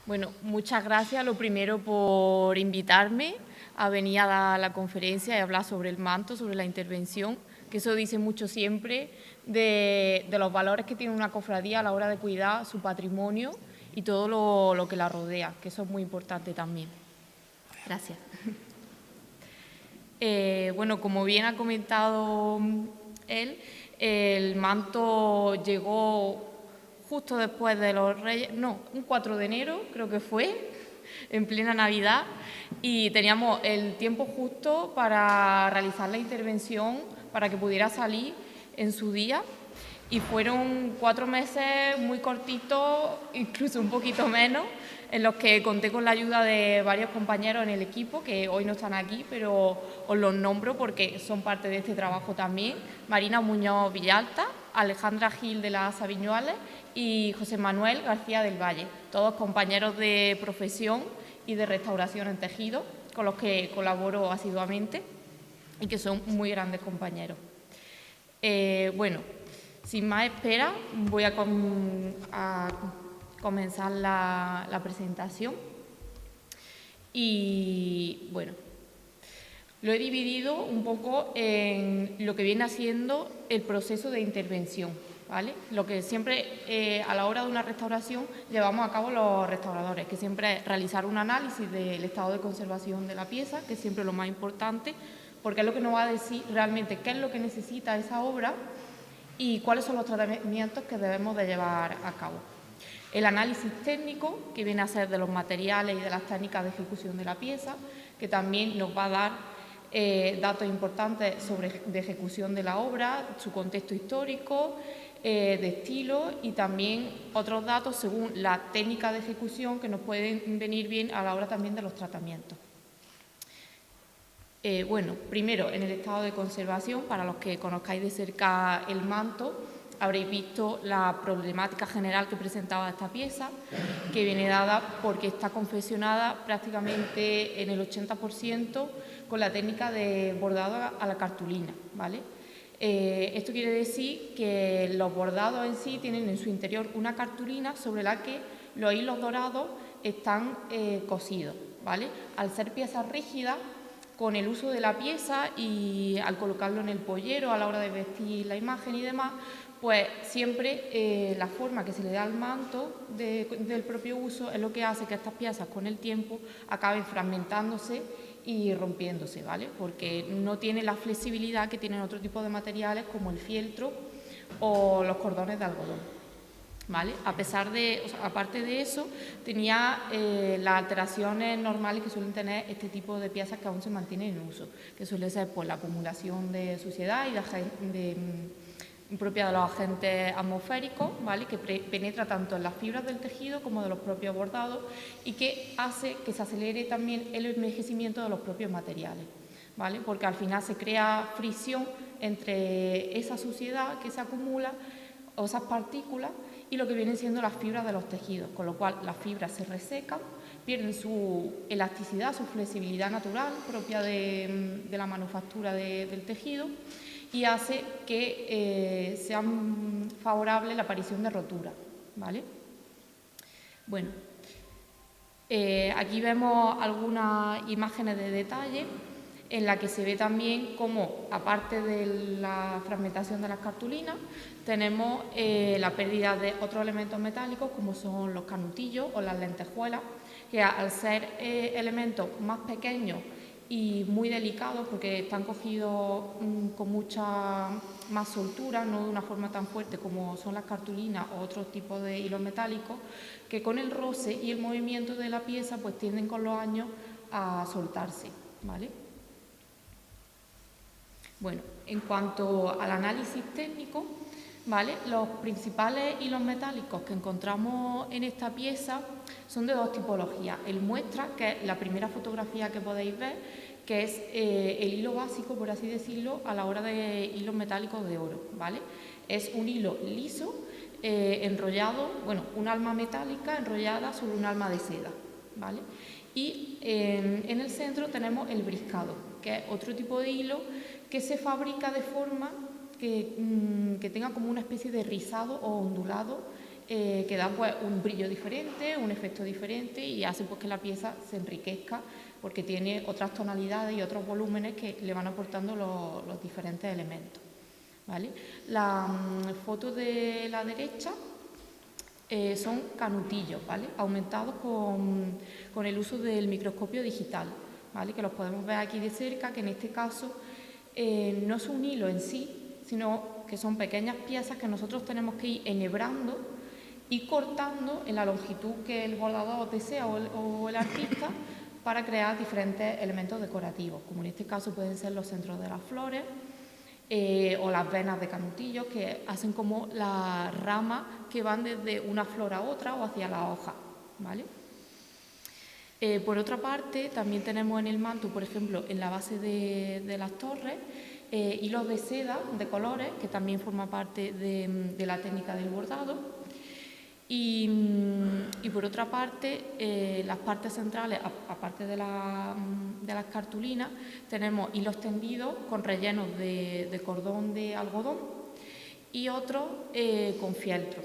Bueno, muchas gracias, lo primero por invitarme a venir a dar la conferencia y hablar sobre el manto, sobre la intervención, que eso dice mucho siempre de los valores que tiene una cofradía a la hora de cuidar su patrimonio y todo lo que la rodea, que eso es muy importante también. Gracias. Bueno, como bien ha comentado él, el manto llegó justo después de los Reyes, no, un 4 de enero creo que fue, en plena Navidad, y teníamos el tiempo justo para realizar la intervención para que pudiera salir en su día. Y fueron 4 meses muy cortitos, incluso un poquito menos, en los que conté con la ayuda de varios compañeros en el equipo, que hoy no están aquí, pero os los nombro porque son parte de este trabajo también. Marina Muñoz Villalta, Alejandra Gil de las Aviñuales y José Manuel García del Valle, todos compañeros de profesión y de restauración en tejido, con los que colaboro asiduamente y que son muy grandes compañeros. Bueno, sin más espera, voy a comenzar la presentación. Y bueno, lo he dividido un poco en lo que viene haciendo el proceso de intervención, ¿vale? Lo que siempre a la hora de una restauración llevamos a cabo los restauradores, que siempre es realizar un análisis del estado de conservación de la pieza, que es siempre lo más importante, porque es lo que nos va a decir realmente qué es lo que necesita esa obra y cuáles son los tratamientos que debemos de llevar a cabo. El análisis técnico, que viene a ser de los materiales y de las técnicas de ejecución de la pieza, que también nos va a dar datos importantes de ejecución de la obra, su contexto histórico, de estilo y también otros datos según la técnica de ejecución que nos pueden venir bien a la hora también de los tratamientos. Bueno, primero, en el estado de conservación, para los que conozcáis de cerca el manto, habréis visto la problemática general que presentaba esta pieza, que viene dada porque está confeccionada prácticamente en el 80% con la técnica de bordado a la cartulina, ¿vale? Esto quiere decir que los bordados en sí tienen en su interior una cartulina sobre la que los hilos dorados están cosidos, ¿vale? Al ser piezas rígidas, con el uso de la pieza y al colocarlo en el pollero a la hora de vestir la imagen y demás, pues siempre la forma que se le da al manto del propio uso es lo que hace que estas piezas con el tiempo acaben fragmentándose y rompiéndose, ¿vale? Porque no tiene la flexibilidad que tienen otro tipo de materiales como el fieltro o los cordones de algodón. ¿Vale? Aparte de eso, tenía las alteraciones normales que suelen tener este tipo de piezas que aún se mantienen en uso, que suele ser por la acumulación de suciedad y propia de los agentes atmosféricos, ¿vale? Que penetra tanto en las fibras del tejido como de los propios bordados y que hace que se acelere también el envejecimiento de los propios materiales, ¿vale? Porque al final se crea fricción entre esa suciedad que se acumula o esas partículas y lo que vienen siendo las fibras de los tejidos, con lo cual las fibras se resecan, pierden su elasticidad, su flexibilidad natural propia de la manufactura del tejido y hace que sea favorable la aparición de rotura, ¿vale? Bueno, aquí vemos algunas imágenes de detalle en la que se ve también cómo, aparte de la fragmentación de las cartulinas, tenemos la pérdida de otros elementos metálicos como son los canutillos o las lentejuelas, que al ser elementos más pequeños y muy delicados porque están cogidos con mucha más soltura, no de una forma tan fuerte como son las cartulinas o otros tipos de hilos metálicos, que con el roce y el movimiento de la pieza pues tienden con los años a soltarse, ¿vale? Bueno, en cuanto al análisis técnico, ¿vale? Los principales hilos metálicos que encontramos en esta pieza son de dos tipologías. El muestra, que es la primera fotografía que podéis ver, que es el hilo básico, por así decirlo, a la hora de hilos metálicos de oro, ¿vale? Es un hilo liso, enrollado, bueno, un alma metálica enrollada sobre un alma de seda, ¿vale? Y en el centro tenemos el briscado, que es otro tipo de hilo que se fabrica de forma que tenga como una especie de rizado o ondulado que da pues un brillo diferente, un efecto diferente y hace pues que la pieza se enriquezca porque tiene otras tonalidades y otros volúmenes que le van aportando los diferentes elementos, ¿vale? La foto de la derecha son canutillos, ¿vale? Aumentados con el uso del microscopio digital, ¿vale? Que los podemos ver aquí de cerca, que en este caso no es un hilo en sí, sino que son pequeñas piezas que nosotros tenemos que ir enhebrando y cortando en la longitud que el bordador desea o el artista para crear diferentes elementos decorativos, como en este caso pueden ser los centros de las flores o las venas de canutillos que hacen como las ramas que van desde una flor a otra o hacia la hoja, ¿vale? Por otra parte, también tenemos en el manto, por ejemplo, en la base de las torres, hilos de seda de colores, que también forma parte de la técnica del bordado. Y por otra parte, las partes centrales, aparte de las cartulinas, tenemos hilos tendidos con rellenos de cordón de algodón y otros con fieltro.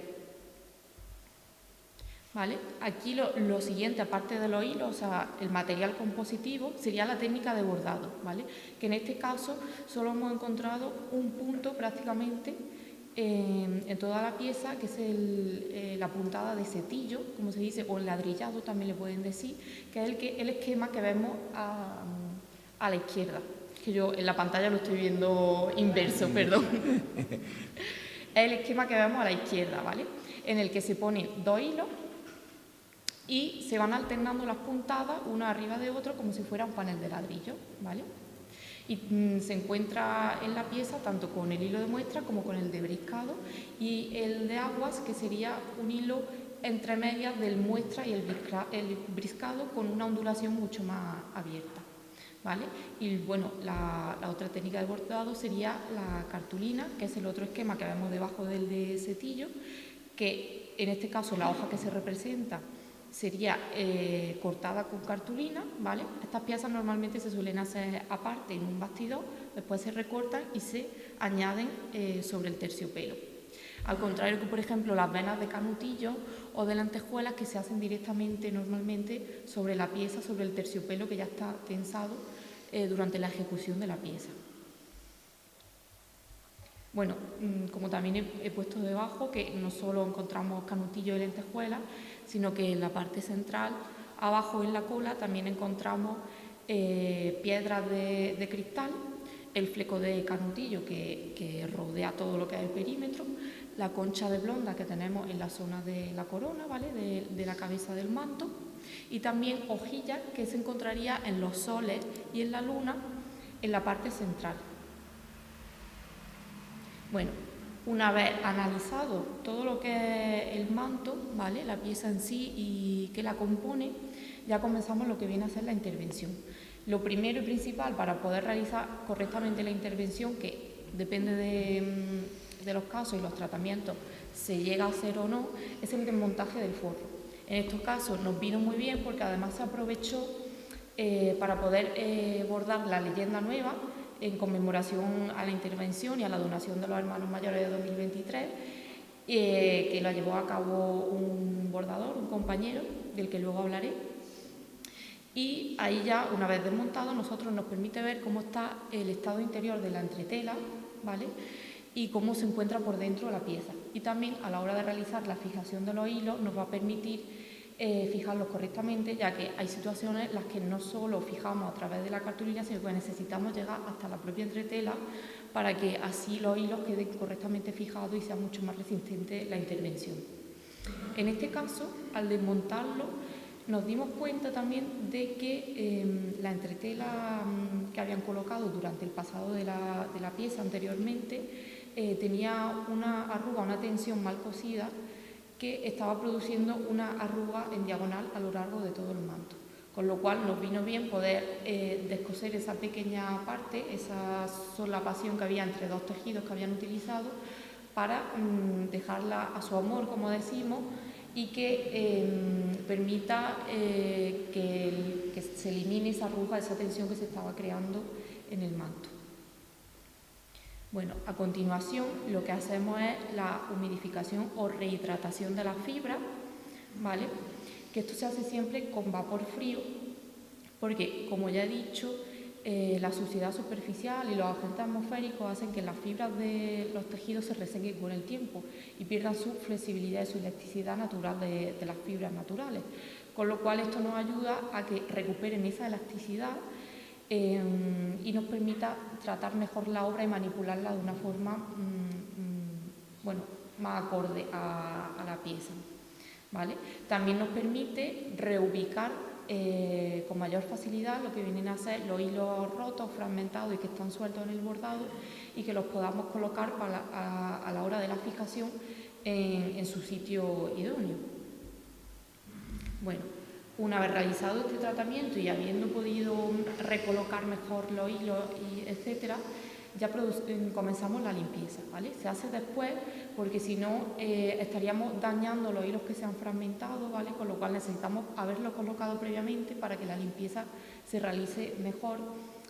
¿Vale? Aquí lo siguiente, aparte de los hilos, o sea, el material compositivo, sería la técnica de bordado, ¿vale? Que en este caso solo hemos encontrado un punto prácticamente en toda la pieza, que es la puntada de setillo, como se dice, o el ladrillado también le pueden decir, que es el esquema que vemos a la izquierda, que yo en la pantalla lo estoy viendo inverso, perdón. Es el esquema que vemos a la izquierda, ¿vale? En el que se ponen dos hilos y se van alternando las puntadas una arriba de otro como si fuera un panel de ladrillo, ¿vale? Y se encuentra en la pieza tanto con el hilo de muestra como con el de briscado y el de aguas, que sería un hilo entre medias del muestra y el briscado con una ondulación mucho más abierta, ¿vale? Y bueno, la otra técnica de bordado sería la cartulina, que es el otro esquema que vemos debajo del de setillo, que en este caso la hoja que se representa sería cortada con cartulina, ¿vale? Estas piezas normalmente se suelen hacer aparte en un bastidor, después se recortan y se añaden sobre el terciopelo. Al contrario que, por ejemplo, las venas de canutillo o de lentejuelas, que se hacen directamente normalmente sobre la pieza, sobre el terciopelo que ya está tensado durante la ejecución de la pieza. Bueno, como también he puesto debajo, que no solo encontramos canutillo y lentejuelas, sino que en la parte central, abajo en la cola, también encontramos piedras de cristal, el fleco de canutillo que rodea todo lo que es el perímetro, la concha de blonda que tenemos en la zona de la corona, ¿vale? de la cabeza del manto, y también hojillas que se encontraría en los soles y en la luna en la parte central. Bueno, una vez analizado todo lo que es el manto, ¿vale? La pieza en sí y que la compone, ya comenzamos lo que viene a ser la intervención. Lo primero y principal para poder realizar correctamente la intervención, que depende de los casos y los tratamientos, se llega a hacer o no, es el desmontaje del forro. En estos casos nos vino muy bien porque además se aprovechó para poder bordar la leyenda nueva en conmemoración a la intervención y a la donación de los hermanos mayores de 2023, que la llevó a cabo un bordador, un compañero, del que luego hablaré. Y ahí ya, una vez desmontado, nosotros nos permite ver cómo está el estado interior de la entretela, ¿vale? Y cómo se encuentra por dentro la pieza. Y también a la hora de realizar la fijación de los hilos nos va a permitir fijarlos correctamente, ya que hay situaciones en las que no solo fijamos a través de la cartulina, sino que necesitamos llegar hasta la propia entretela para que así los hilos queden correctamente fijados y sea mucho más resistente la intervención. En este caso, al desmontarlo, nos dimos cuenta también de que la entretela que habían colocado durante el pasado de la pieza anteriormente tenía una arruga, una tensión mal cosida, que estaba produciendo una arruga en diagonal a lo largo de todo el manto, con lo cual nos vino bien poder descoser esa pequeña parte, esa solapación que había entre dos tejidos que habían utilizado, para dejarla a su amor, como decimos, y que permita que se elimine esa arruga, esa tensión que se estaba creando en el manto. Bueno, a continuación lo que hacemos es la humidificación o rehidratación de la fibra, ¿vale? Que esto se hace siempre con vapor frío, porque, como ya he dicho, la suciedad superficial y los agentes atmosféricos hacen que las fibras de los tejidos se resequen con el tiempo y pierdan su flexibilidad y su elasticidad natural de las fibras naturales, con lo cual esto nos ayuda a que recuperen esa elasticidad y nos permita tratar mejor la obra y manipularla de una forma más acorde a la pieza, ¿vale? También nos permite reubicar con mayor facilidad lo que vienen a ser los hilos rotos, fragmentados y que están sueltos en el bordado, y que los podamos colocar a la hora de la fijación en su sitio idóneo. Bueno, una vez realizado este tratamiento y habiendo podido recolocar mejor los hilos, etcétera, ya comenzamos la limpieza, ¿vale? Se hace después porque si no estaríamos dañando los hilos que se han fragmentado, ¿vale? Con lo cual necesitamos haberlo colocado previamente para que la limpieza se realice mejor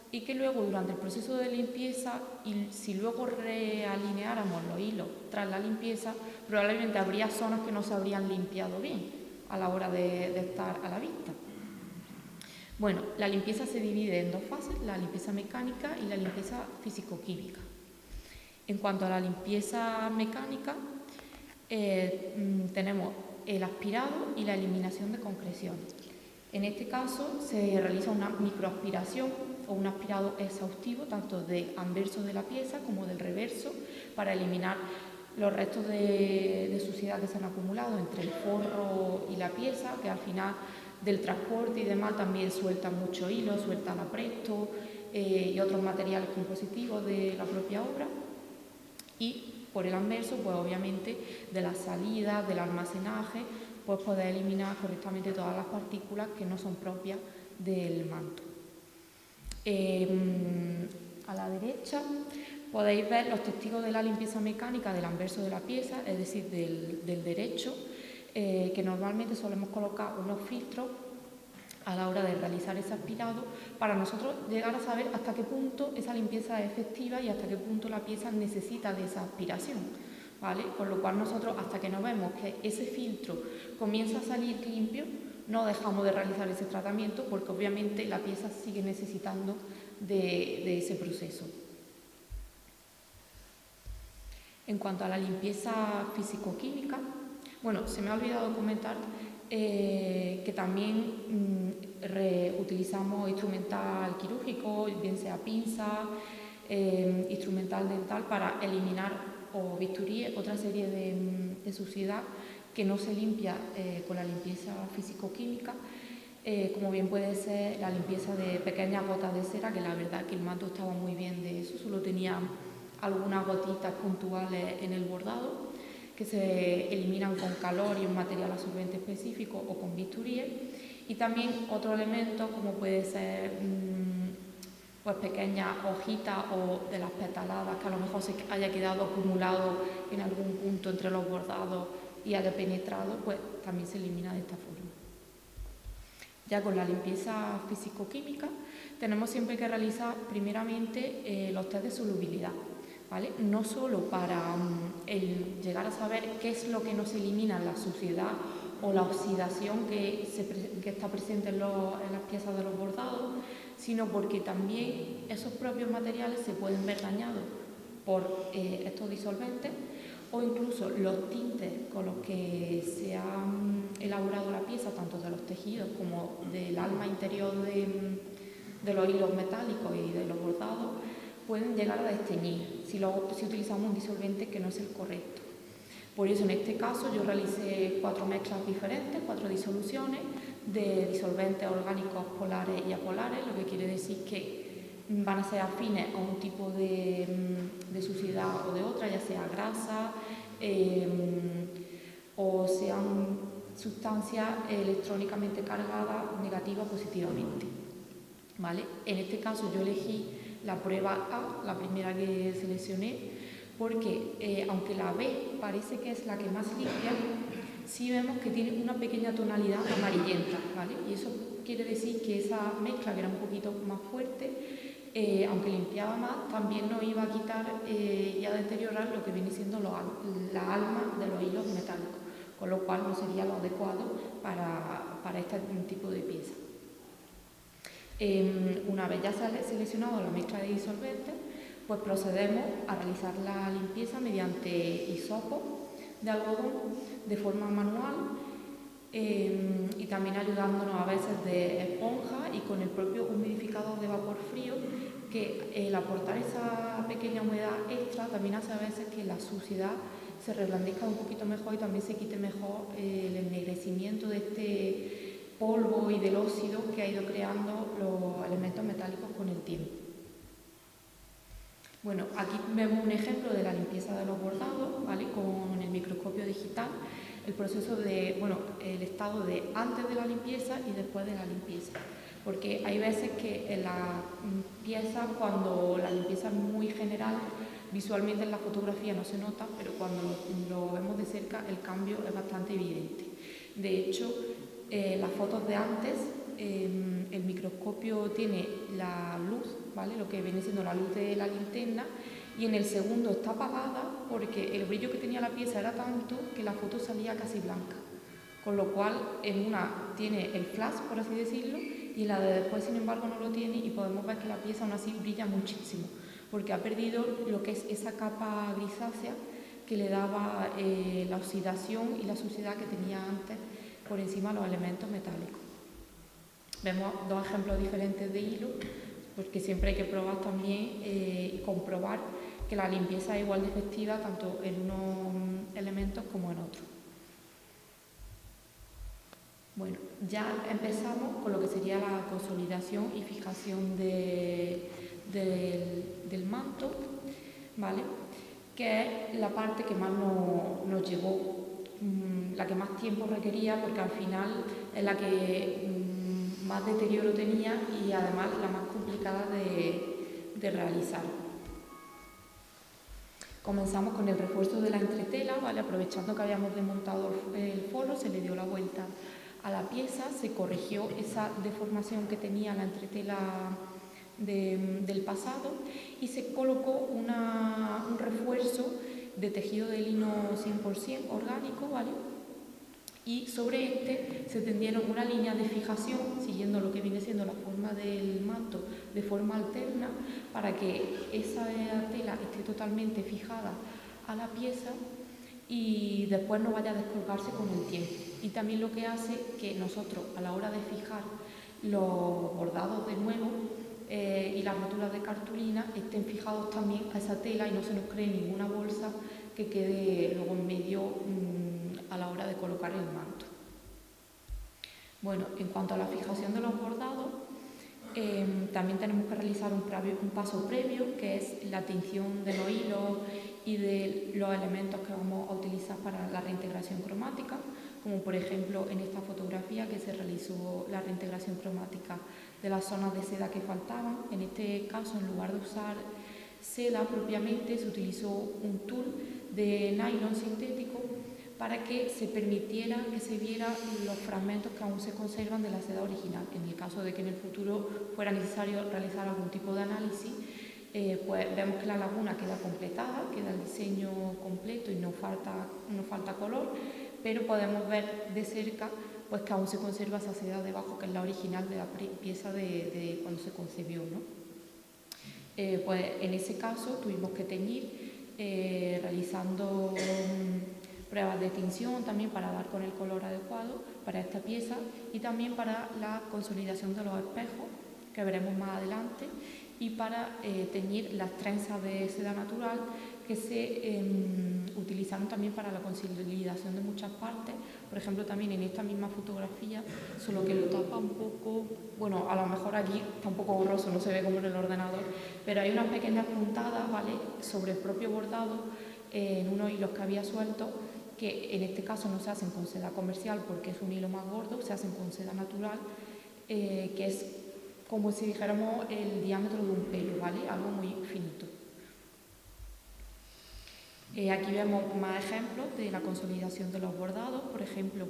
y que luego durante el proceso de limpieza, y si luego realineáramos los hilos tras la limpieza, probablemente habría zonas que no se habrían limpiado bien a la hora de estar a la vista. Bueno, la limpieza se divide en dos fases, la limpieza mecánica y la limpieza físico-química. En cuanto a la limpieza mecánica, tenemos el aspirado y la eliminación de concreción. En este caso se realiza una microaspiración o un aspirado exhaustivo tanto del anverso de la pieza como del reverso para eliminar los restos de suciedad que se han acumulado entre el forro y la pieza, que al final del transporte y demás también sueltan mucho hilo, sueltan apresto y otros materiales compositivos de la propia obra. Y por el anverso, pues obviamente de las salidas, del almacenaje, pues poder eliminar correctamente todas las partículas que no son propias del manto. A la derecha podéis ver los testigos de la limpieza mecánica del anverso de la pieza, es decir, del derecho, que normalmente solemos colocar unos filtros a la hora de realizar ese aspirado para nosotros llegar a saber hasta qué punto esa limpieza es efectiva y hasta qué punto la pieza necesita de esa aspiración, ¿vale? Con lo cual nosotros, hasta que no vemos que ese filtro comienza a salir limpio, no dejamos de realizar ese tratamiento porque obviamente la pieza sigue necesitando de ese proceso. En cuanto a la limpieza físico-química, bueno, se me ha olvidado comentar que también utilizamos instrumental quirúrgico, bien sea pinza, instrumental dental, para eliminar o bisturí, otra serie de suciedad que no se limpia con la limpieza físico-química, como bien puede ser la limpieza de pequeñas gotas de cera, que la verdad que el manto estaba muy bien de eso, solo tenía algunas gotitas puntuales en el bordado que se eliminan con calor y un material absorbente específico o con bisturíes, y también otros elementos como puede ser pues pequeñas hojitas o de las petaladas que a lo mejor se haya quedado acumulado en algún punto entre los bordados y haya penetrado, pues también se elimina de esta forma. Ya con la limpieza físico-química tenemos siempre que realizar primeramente los test de solubilidad, ¿vale? No solo para llegar a saber qué es lo que nos elimina la suciedad o la oxidación que está presente en las piezas de los bordados, sino porque también esos propios materiales se pueden ver dañados por estos disolventes, o incluso los tintes con los que se ha elaborado la pieza, tanto de los tejidos como del alma interior de los hilos metálicos y de los bordados, pueden llegar a desteñir si utilizamos un disolvente que no es el correcto. Por eso en este caso yo realicé 4 mezclas diferentes, 4 disoluciones de disolventes orgánicos polares y apolares, lo que quiere decir que van a ser afines a un tipo de suciedad o de otra, ya sea grasa o sean sustancias electrónicamente cargadas negativa o positivamente, ¿vale? En este caso yo elegí la prueba A, la primera que seleccioné, porque aunque la B parece que es la que más limpia, sí vemos que tiene una pequeña tonalidad amarillenta, ¿vale? Y eso quiere decir que esa mezcla, que era un poquito más fuerte, aunque limpiaba más, también nos iba a quitar y a deteriorar lo que viene siendo la alma de los hilos metálicos, con lo cual no sería lo adecuado para este tipo de pieza. Una vez ya se ha seleccionado la mezcla de disolventes, pues procedemos a realizar la limpieza mediante hisopo de algodón de forma manual y también ayudándonos a veces de esponja y con el propio humidificador de vapor frío, que el aportar esa pequeña humedad extra también hace a veces que la suciedad se reblandezca un poquito mejor y también se quite mejor el ennegrecimiento de este polvo y del óxido que ha ido creando los elementos metálicos con el tiempo. Bueno, aquí vemos un ejemplo de la limpieza de los bordados, ¿vale? Con el microscopio digital, el proceso de, bueno, el estado de antes de la limpieza y después de la limpieza. Porque hay veces que en la pieza, cuando la limpieza es muy general, visualmente en la fotografía no se nota, pero cuando lo vemos de cerca el cambio es bastante evidente. De hecho, las fotos de antes, el microscopio tiene la luz, ¿vale? Lo que viene siendo la luz de la linterna, y en el segundo está apagada porque el brillo que tenía la pieza era tanto que la foto salía casi blanca. Con lo cual, en una tiene el flash, por así decirlo, y en la de después, sin embargo, no lo tiene, y podemos ver que la pieza aún así brilla muchísimo, porque ha perdido lo que es esa capa grisácea que le daba la oxidación y la suciedad que tenía antes por encima de los elementos metálicos. Vemos dos ejemplos diferentes de hilo, porque siempre hay que probar también y comprobar que la limpieza es igual de efectiva tanto en unos elementos como en otros. Bueno, ya empezamos con lo que sería la consolidación y fijación del manto, ¿vale? Que es la parte que más nos llevó, la que más tiempo requería, porque al final es la que más deterioro tenía y además la más complicada de realizar. Comenzamos con el refuerzo de la entretela, ¿vale? Aprovechando que habíamos desmontado el forro, se le dio la vuelta a la pieza, se corrigió esa deformación que tenía la entretela del pasado y se colocó un refuerzo de tejido de lino 100% orgánico, ¿vale? Y sobre este se tendieron una línea de fijación siguiendo lo que viene siendo la forma del manto de forma alterna para que esa tela esté totalmente fijada a la pieza y después no vaya a descolgarse con el tiempo. Y también lo que hace que nosotros a la hora de fijar los bordados de nuevo y las roturas de cartulina estén fijados también a esa tela y no se nos cree ninguna bolsa que quede luego en medio a la hora de colocar el manto. Bueno, en cuanto a la fijación de los bordados, también tenemos que realizar un paso previo, que es la tinción de los hilos y de los elementos que vamos a utilizar para la reintegración cromática, como por ejemplo en esta fotografía que se realizó la reintegración cromática de las zonas de seda que faltaban. En este caso, en lugar de usar seda propiamente, se utilizó un tul de nylon sintético para que se permitiera que se vieran los fragmentos que aún se conservan de la seda original. En el caso de que en el futuro fuera necesario realizar algún tipo de análisis, pues vemos que la laguna queda completada, queda el diseño completo y no falta color, pero podemos ver de cerca pues que aún se conserva esa seda debajo, que es la original de la pieza de cuando se concebió, ¿no? Pues en ese caso tuvimos que teñir realizando pruebas de tinción también para dar con el color adecuado para esta pieza y también para la consolidación de los espejos, que veremos más adelante, y para teñir las trenzas de seda natural que se utilizaron también para la consolidación de muchas partes. Por ejemplo, también en esta misma fotografía, solo que lo tapa un poco, bueno, a lo mejor aquí está un poco borroso, no se ve como en el ordenador, pero hay unas pequeñas puntadas, ¿vale?, sobre el propio bordado en unos hilos que había sueltos, que en este caso no se hacen con seda comercial porque es un hilo más gordo, se hacen con seda natural, que es como si dijéramos el diámetro de un pelo, ¿vale?, algo muy finito. Aquí vemos más ejemplos de la consolidación de los bordados, por ejemplo,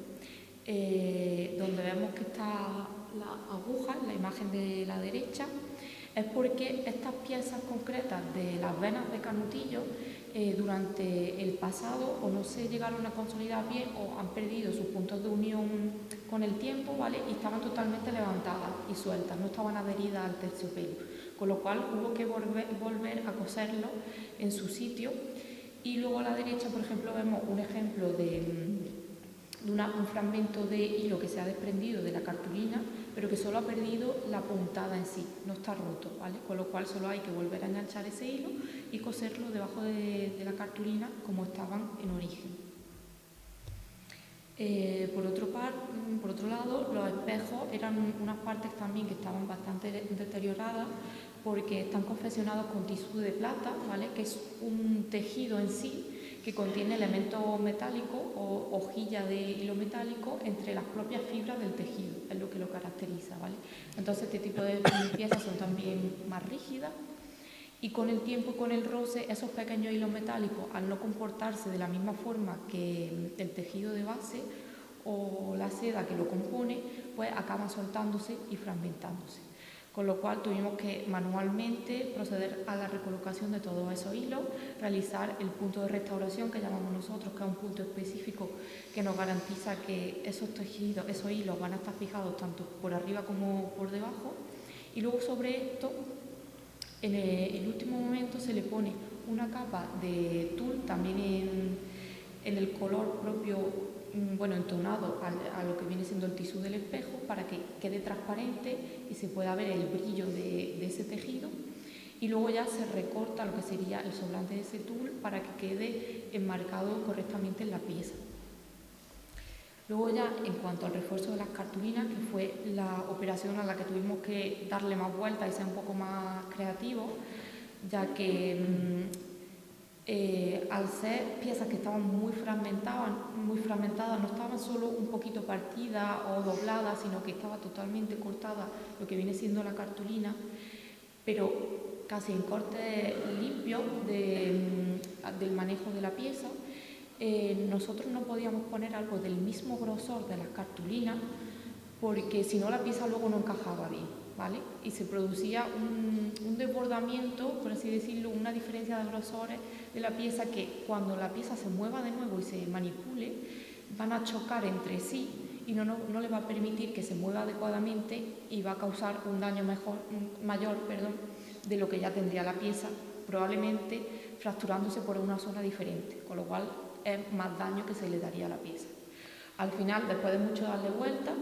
donde vemos que está la aguja, la imagen de la derecha, Es porque estas piezas concretas de las venas de canutillo durante el pasado o no se llegaron a consolidar bien o han perdido sus puntos de unión con el tiempo, ¿vale? Y estaban totalmente levantadas y sueltas, no estaban adheridas al terciopelo, con lo cual hubo que volver a coserlo en su sitio. Y luego a la derecha, por ejemplo, vemos un ejemplo de un fragmento de hilo que se ha desprendido de la cartulina, pero que solo ha perdido la puntada en sí, no está roto, ¿vale? Con lo cual solo hay que volver a enganchar ese hilo y coserlo debajo de la cartulina como estaban en origen. Por otro lado, los espejos eran unas partes también que estaban bastante deterioradas porque están confeccionados con tisú de plata, ¿vale? Que es un tejido en sí que contiene elementos metálicos o hojilla de hilo metálico entre las propias fibras del tejido, es lo que lo caracteriza, ¿vale? Entonces este tipo de piezas son también más rígidas y con el tiempo y con el roce esos pequeños hilos metálicos, al no comportarse de la misma forma que el tejido de base o la seda que lo compone, pues acaban soltándose y fragmentándose. Con lo cual tuvimos que manualmente proceder a la recolocación de todos esos hilos, realizar el punto de restauración que llamamos nosotros, que es un punto específico que nos garantiza que esos tejidos, esos hilos van a estar fijados tanto por arriba como por debajo. Y luego sobre esto, en el último momento se le pone una capa de tul, también en el color propio, bueno, entonado a lo que viene siendo el tisú del espejo para que quede transparente y se pueda ver el brillo de ese tejido, y luego ya se recorta lo que sería el sobrante de ese tul para que quede enmarcado correctamente en la pieza. Luego ya en cuanto al refuerzo de las cartulinas, que fue la operación a la que tuvimos que darle más vueltas y ser un poco más creativos, ya que al ser piezas que estaban muy fragmentadas, no estaban solo un poquito partidas o dobladas, sino que estaba totalmente cortada lo que viene siendo la cartulina, pero casi en corte limpio del manejo de la pieza. Nosotros no podíamos poner algo del mismo grosor de las cartulinas porque si no la pieza luego no encajaba bien, ¿vale? Y se producía un desbordamiento, por así decirlo, una diferencia de grosores de la pieza que cuando la pieza se mueva de nuevo y se manipule van a chocar entre sí y no le va a permitir que se mueva adecuadamente y va a causar un daño mayor de lo que ya tendría la pieza, probablemente fracturándose por una zona diferente, con lo cual es más daño que se le daría a la pieza. Al final, después de mucho darle vueltas,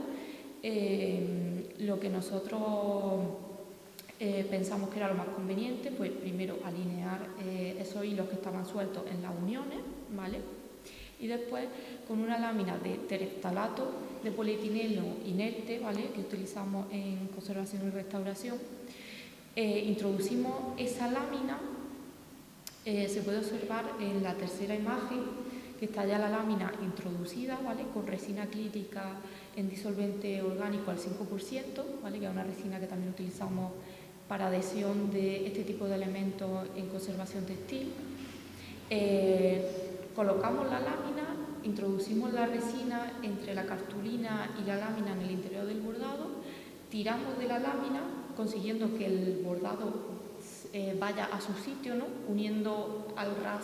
lo que nosotros pensamos que era lo más conveniente fue primero alinear esos hilos que estaban sueltos en las uniones, ¿vale? Y después con una lámina de tereftalato de polietileno inerte, ¿vale? Que utilizamos en conservación y restauración, introducimos esa lámina. Se puede observar en la tercera imagen que está ya la lámina introducida, ¿vale? Con resina acrílica en disolvente orgánico al 5%, ¿vale? Que es una resina que también utilizamos para adhesión de este tipo de elementos en conservación textil. Colocamos la lámina, introducimos la resina entre la cartulina y la lámina en el interior del bordado, tiramos de la lámina consiguiendo que el bordado vaya a su sitio, ¿no? Uniendo al ras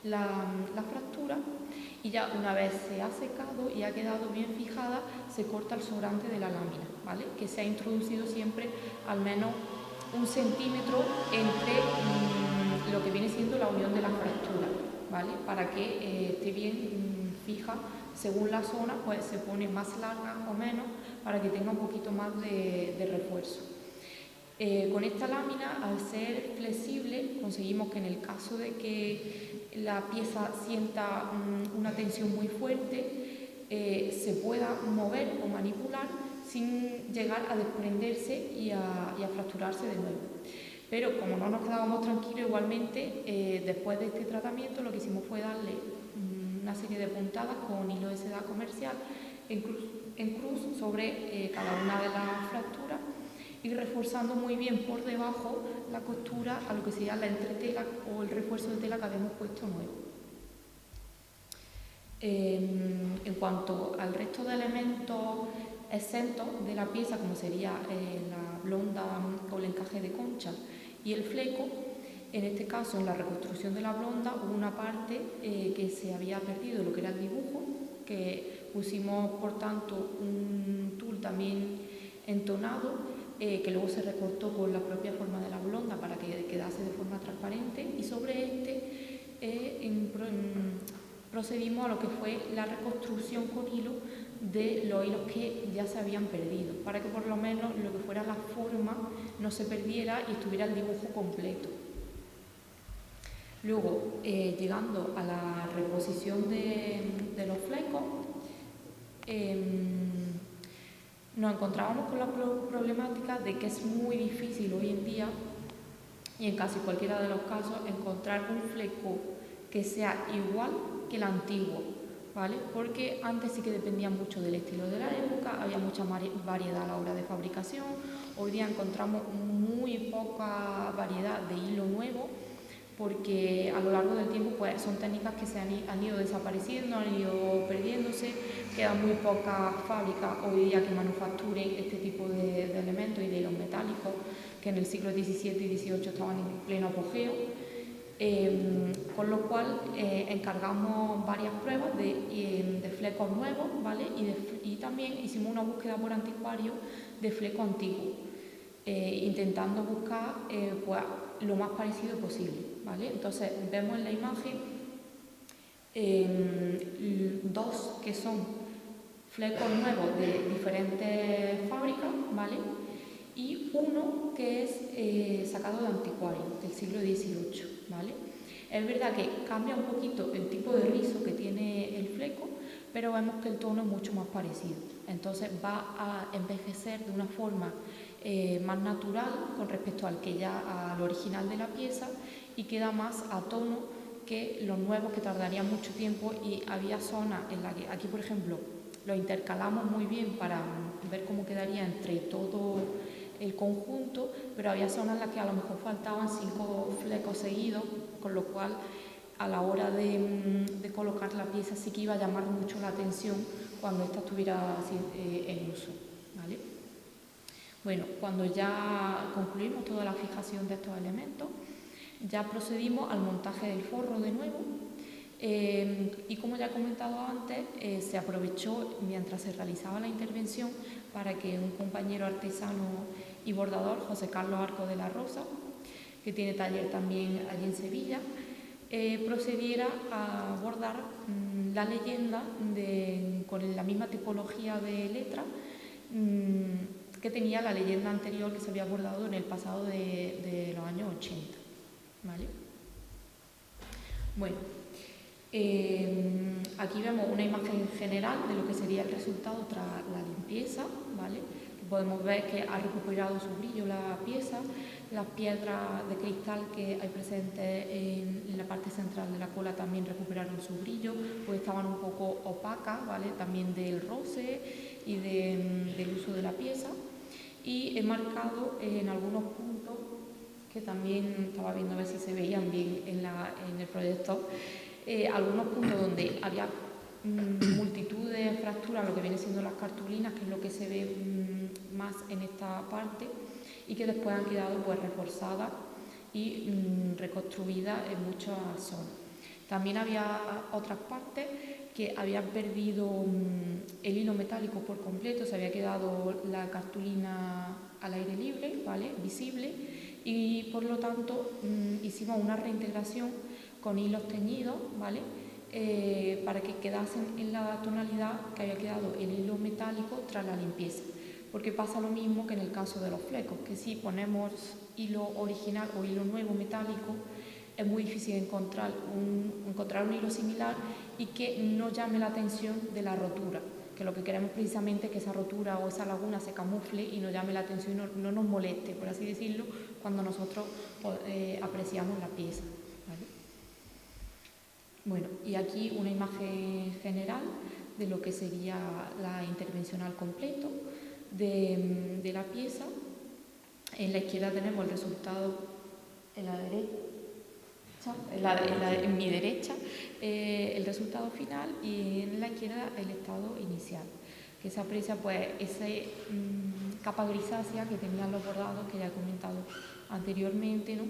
la fractura, y ya una vez se ha secado y ha quedado bien fijada, se corta el sobrante de la lámina, ¿vale? Que se ha introducido siempre al menos 1 centímetro entre lo que viene siendo la unión de la fractura, ¿vale? Para que esté bien fija según la zona, pues se pone más larga o menos para que tenga un poquito más de refuerzo. Con esta lámina, al ser flexible, conseguimos que en el caso de que la pieza sienta una tensión muy fuerte, se pueda mover o manipular sin llegar a desprenderse y a fracturarse de nuevo. Pero como no nos quedábamos tranquilos, igualmente, después de este tratamiento, lo que hicimos fue darle una serie de puntadas con hilo de seda comercial en cruz sobre cada una de las fracturas, y reforzando muy bien por debajo la costura a lo que sería la entretela o el refuerzo de tela que habíamos puesto nuevo. En cuanto al resto de elementos exentos de la pieza, como sería blonda o el encaje de concha y el fleco. En este caso, en la reconstrucción de la blonda, hubo una parte que se había perdido, lo que era el dibujo, que pusimos, por tanto, un tul también entonado, que luego se recortó con la propia forma de la blonda para que quedase de forma transparente, y sobre este procedimos a lo que fue la reconstrucción con hilo de los hilos que ya se habían perdido, para que por lo menos lo que fuera la forma no se perdiera y estuviera el dibujo completo. Luego, llegando a la reposición de los flecos, nos encontrábamos con la problemática de que es muy difícil hoy en día, y en casi cualquiera de los casos, encontrar un fleco que sea igual que el antiguo, ¿vale? Porque antes sí que dependía mucho del estilo de la época, había mucha variedad a la hora de fabricación. Hoy día encontramos muy poca variedad de hilo nuevo, porque a lo largo del tiempo pues, son técnicas que han ido desapareciendo, han ido perdiéndose, quedan muy pocas fábricas hoy día que manufacturen este tipo de elementos y de hilos metálicos, que en el siglo XVII y XVIII estaban en pleno apogeo, con lo cual encargamos varias pruebas de flecos nuevos, ¿vale? Y también hicimos una búsqueda por anticuario de flecos antiguos, intentando buscar pues, lo más parecido posible, ¿vale? Entonces vemos en la imagen dos que son flecos nuevos de diferentes fábricas, ¿vale? Y uno que es sacado de anticuario del siglo XVIII, ¿vale? Es verdad que cambia un poquito el tipo de rizo que tiene el fleco, pero vemos que el tono es mucho más parecido. Entonces va a envejecer de una forma más natural con respecto al original de la pieza, y queda más a tono que los nuevos, que tardarían mucho tiempo. Y había zonas en las que aquí, por ejemplo, lo intercalamos muy bien para ver cómo quedaría entre todo el conjunto, pero había zonas en las que a lo mejor faltaban 5 flecos seguidos, con lo cual a la hora de colocar la pieza sí que iba a llamar mucho la atención cuando ésta estuviera en uso, ¿vale? Bueno, cuando ya concluimos toda la fijación de estos elementos, ya procedimos al montaje del forro de nuevo, y como ya he comentado antes, se aprovechó mientras se realizaba la intervención para que un compañero artesano y bordador, José Carlos Arco de la Rosa, que tiene taller también allí en Sevilla, procediera a bordar la leyenda con la misma tipología de letra que tenía la leyenda anterior que se había bordado en el pasado de los años 80, ¿vale? Bueno, aquí vemos una imagen general de lo que sería el resultado tras la limpieza, ¿vale? Podemos ver que ha recuperado su brillo la pieza. Las piedras de cristal que hay presentes en la parte central de la cola también recuperaron su brillo, pues estaban un poco opacas, ¿vale? También del roce y del uso de la pieza. Y he marcado en algunos puntos, que también estaba viendo a ver si se veían bien en el proyector, algunos puntos donde había multitud de fracturas, lo que viene siendo las cartulinas, que es lo que se ve más en esta parte, y que después han quedado pues reforzadas y reconstruidas en muchas zonas. También había otras partes que habían perdido el hilo metálico por completo, se había quedado la cartulina al aire libre, ¿vale? Visible, y por lo tanto hicimos una reintegración con hilos teñidos, ¿vale? Para que quedasen en la tonalidad que había quedado el hilo metálico tras la limpieza. Porque pasa lo mismo que en el caso de los flecos, que si ponemos hilo original o hilo nuevo metálico, es muy difícil encontrar un hilo similar y que no llame la atención de la rotura, que lo que queremos precisamente es que esa rotura o esa laguna se camufle y no llame la atención y no nos moleste, por así decirlo, cuando nosotros apreciamos la pieza, ¿vale? Bueno, y aquí una imagen general de lo que sería la intervención al completo de la pieza. En la izquierda tenemos el resultado, en la derecha, en mi derecha, el resultado final, y en la izquierda el estado inicial, que se aprecia pues ese capa grisácea que tenían los bordados que ya he comentado anteriormente, ¿no?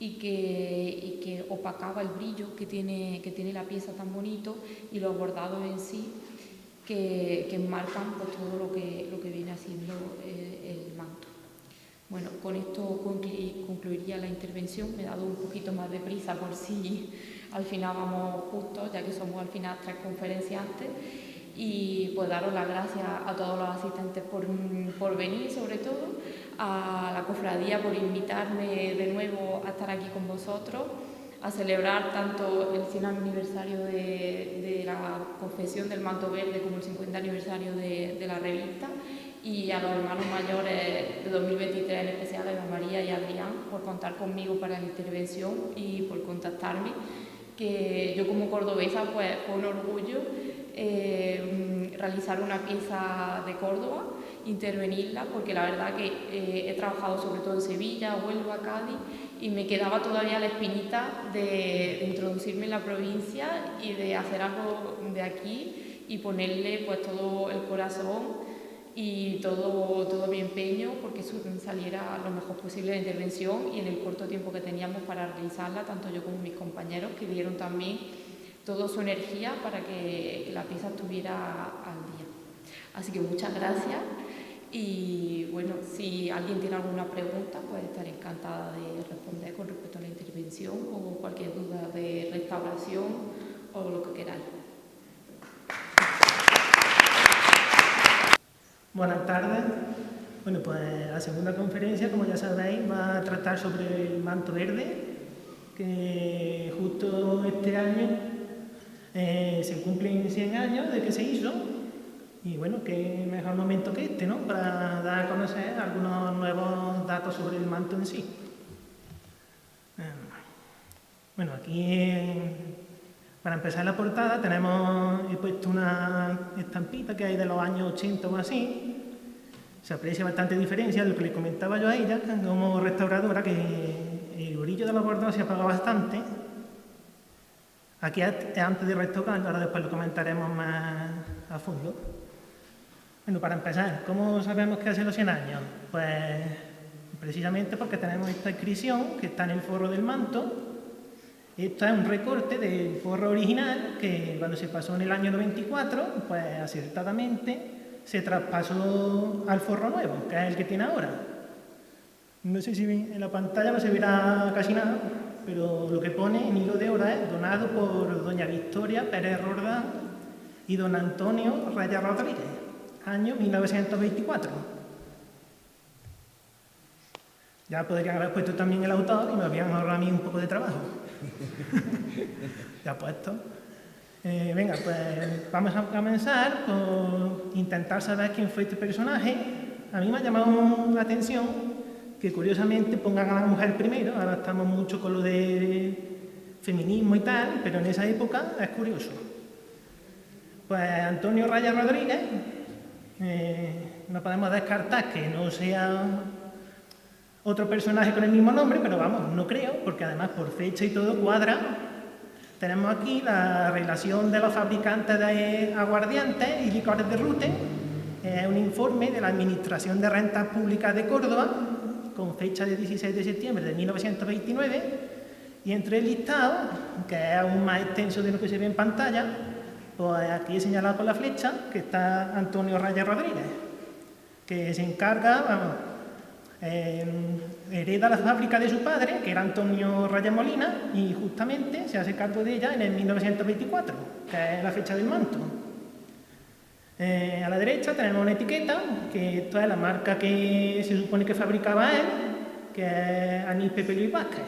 y que opacaba el brillo que tiene la pieza tan bonito, y los bordados en sí que enmarcan pues, todo lo que viene haciendo el manto. Bueno, con esto concluiría la intervención. Me he dado un poquito más de prisa por si al final vamos justos, ya que somos al final 3 conferenciantes, y pues daros las gracias a todos los asistentes por venir, sobre todo a la cofradía por invitarme de nuevo a estar aquí con vosotros, a celebrar tanto el 100 aniversario de la confesión del manto verde como el 50 aniversario de la revista, y a los hermanos mayores de 2023, en especial a Eva María y a Adrián, por contar conmigo para la intervención y por contactarme, que yo como cordobesa pues fue un orgullo realizar una pieza de Córdoba, intervenirla, porque la verdad que he trabajado sobre todo en Sevilla, Huelva, Cádiz, y me quedaba todavía la espinita de introducirme en la provincia y de hacer algo de aquí y ponerle pues todo el corazón y todo mi empeño porque saliera lo mejor posible la intervención, y en el corto tiempo que teníamos para realizarla, tanto yo como mis compañeros, que dieron también toda su energía para que la pieza estuviera al día. Así que muchas gracias, y bueno, si alguien tiene alguna pregunta, pues estaré encantada de responder con respecto a la intervención o cualquier duda de restauración o lo que queráis. Buenas tardes. Bueno, pues la segunda conferencia, como ya sabéis, va a tratar sobre el manto verde, que justo este año se cumplen 100 años de que se hizo, y bueno, qué mejor momento que este, ¿no?, para dar a conocer algunos nuevos datos sobre el manto en sí. Bueno, aquí para empezar la portada he puesto una estampita que hay de los años 80 o así. Se aprecia bastante diferencia de lo que le comentaba yo a ella, como restauradora, que el brillo de los bordados se apaga bastante. Aquí es antes de restaurar, ahora después lo comentaremos más a fondo. Bueno, para empezar, ¿cómo sabemos que hace los 100 años? Pues precisamente porque tenemos esta inscripción que está en el forro del manto. Esto es un recorte del forro original que cuando se pasó en el año 94, pues acertadamente se traspasó al forro nuevo, que es el que tiene ahora. No sé si en la pantalla no se verá casi nada, pero lo que pone en hilo de oro es donado por doña Victoria Pérez Roldán y don Antonio Raya Rodríguez, año 1924. Ya podrían haber puesto también el autor y me habían ahorrado a mí un poco de trabajo. Ya puesto. Venga, pues vamos a comenzar por intentar saber quién fue este personaje. A mí me ha llamado la atención que curiosamente pongan a la mujer primero. Ahora estamos mucho con lo de feminismo y tal, pero en esa época es curioso. Pues Antonio Raya Rodríguez, no podemos descartar que no sea otro personaje con el mismo nombre, pero vamos, no creo, porque además por fecha y todo cuadra. Tenemos aquí la relación de los fabricantes de aguardientes y licores de Rute, un informe de la Administración de Rentas Públicas de Córdoba, con fecha de 16 de septiembre de 1929, y entre el listado, que es aún más extenso de lo que se ve en pantalla, pues aquí he señalado con la flecha que está Antonio Raya Rodríguez, que se encarga, vamos, hereda la fábrica de su padre, que era Antonio Raya Molina, y justamente se hace cargo de ella en el 1924, que es la fecha del manto. A la derecha tenemos una etiqueta, que esto es la marca que se supone que fabricaba él, que es Anís Pepe Luis Vázquez.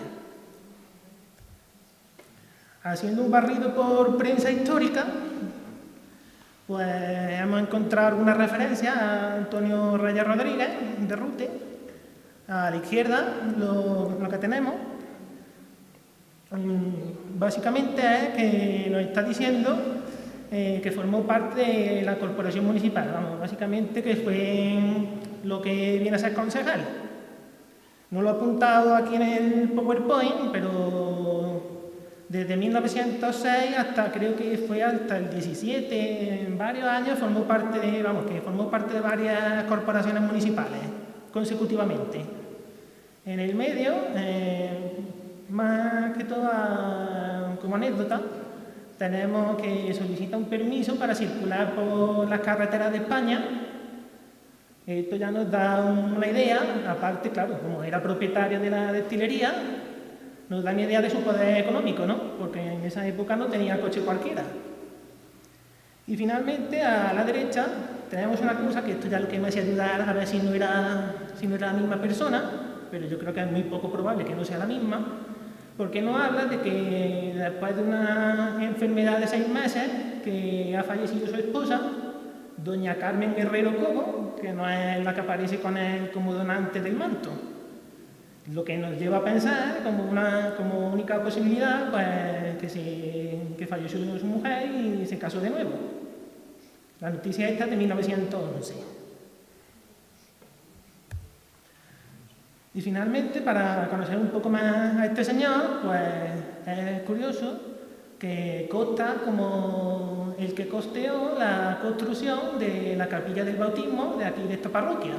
Haciendo un barrido por prensa histórica, pues hemos encontrado alguna referencia a Antonio Raya Rodríguez de Rute. A la izquierda lo que tenemos básicamente es que nos está diciendo que formó parte de la corporación municipal, vamos, básicamente que fue lo que viene a ser concejal. No lo he apuntado aquí en el PowerPoint, pero Desde 1906 hasta, creo que fue hasta el 17, en varios años, formó parte de varias corporaciones municipales consecutivamente. En el medio, más que todo como anécdota, tenemos que solicita un permiso para circular por las carreteras de España. Esto ya nos da una idea, aparte, claro, como era propietario de la destilería, nos da una idea de su poder económico, ¿no? Porque en esa época no tenía coche cualquiera. Y finalmente, a la derecha, tenemos una cosa que esto ya lo que me hacía dudar a ver si no era la misma persona, pero yo creo que es muy poco probable que no sea la misma, porque nos habla de que después de una enfermedad de 6 meses, que ha fallecido su esposa, doña Carmen Guerrero Cobo, que no es la que aparece con él como donante del manto. Lo que nos lleva a pensar como única posibilidad pues, que falleció su mujer y se casó de nuevo. La noticia esta es de 1911. Y finalmente, para conocer un poco más a este señor, pues es curioso que consta como el que costeó la construcción de la capilla del bautismo de aquí de esta parroquia.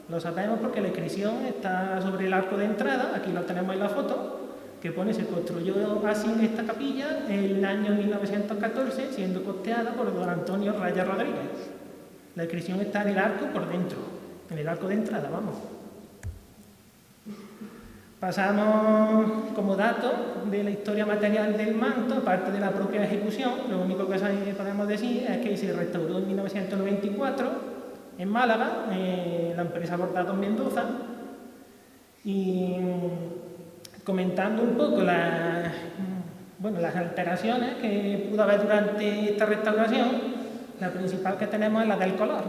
Lo sabemos porque la inscripción está sobre el arco de entrada, aquí lo tenemos en la foto, que pone se construyó así esta capilla en el año 1914, siendo costeada por don Antonio Raya Rodríguez. La inscripción está en el arco por dentro, en el arco de entrada, vamos. Pasamos como dato de la historia material del manto, aparte de la propia ejecución, lo único que podemos decir es que se restauró en 1994 en Málaga, la empresa Bordados Mendoza, y comentando un poco las alteraciones que pudo haber durante esta restauración, la principal que tenemos es la del color.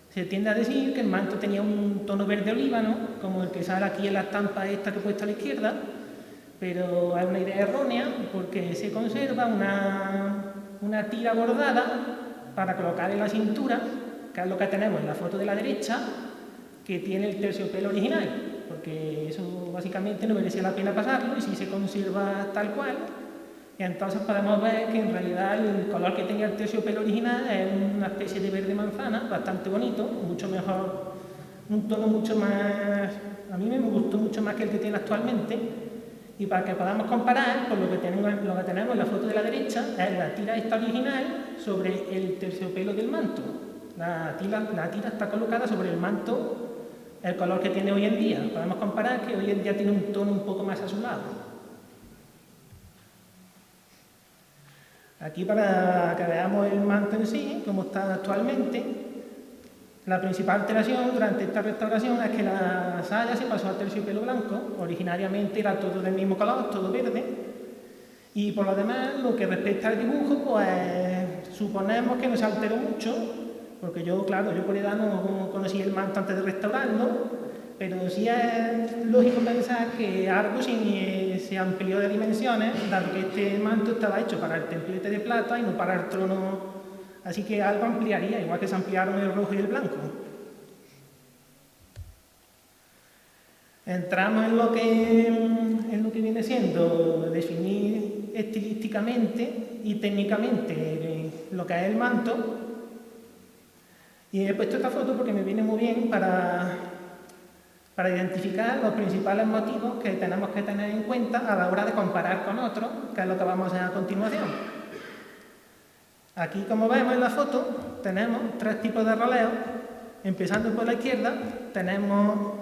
Se tiende a decir que el manto tenía un tono verde olíbano, como el que sale aquí en la estampa esta que he puesto a la izquierda, pero es una idea errónea porque se conserva una tira bordada para colocar en la cintura, que es lo que tenemos en la foto de la derecha, que tiene el terciopelo original, porque eso básicamente no merecía la pena pasarlo y si se conserva tal cual, y entonces podemos ver que en realidad el color que tenía el terciopelo original es una especie de verde manzana, bastante bonito, mucho mejor, un tono mucho más, a mí me gustó mucho más que el que tiene actualmente, y para que podamos comparar, pues lo que tenemos en la foto de la derecha es la tira esta original sobre el terciopelo del manto. La tira está colocada sobre el manto, el color que tiene hoy en día. Podemos comparar que hoy en día tiene un tono un poco más azulado. Aquí para que veamos el manto en sí, como está actualmente, la principal alteración durante esta restauración es que la saya se pasó a terciopelo blanco, originariamente era todo del mismo color, todo verde, y por lo demás, lo que respecta al dibujo, pues suponemos que no se alteró mucho, porque yo por edad no conocí el manto antes de restaurarlo, pero sí es lógico pensar que algo se amplió de dimensiones, dado que este manto estaba hecho para el templete de plata y no para el trono, así que algo ampliaría, igual que se ampliaron el rojo y el blanco. Entramos en lo que viene siendo definir estilísticamente y técnicamente lo que es el manto. Y he puesto esta foto porque me viene muy bien para identificar los principales motivos que tenemos que tener en cuenta a la hora de comparar con otros, que es lo que vamos a hacer a continuación. Aquí, como vemos en la foto, tenemos 3 tipos de roleos. Empezando por la izquierda, tenemos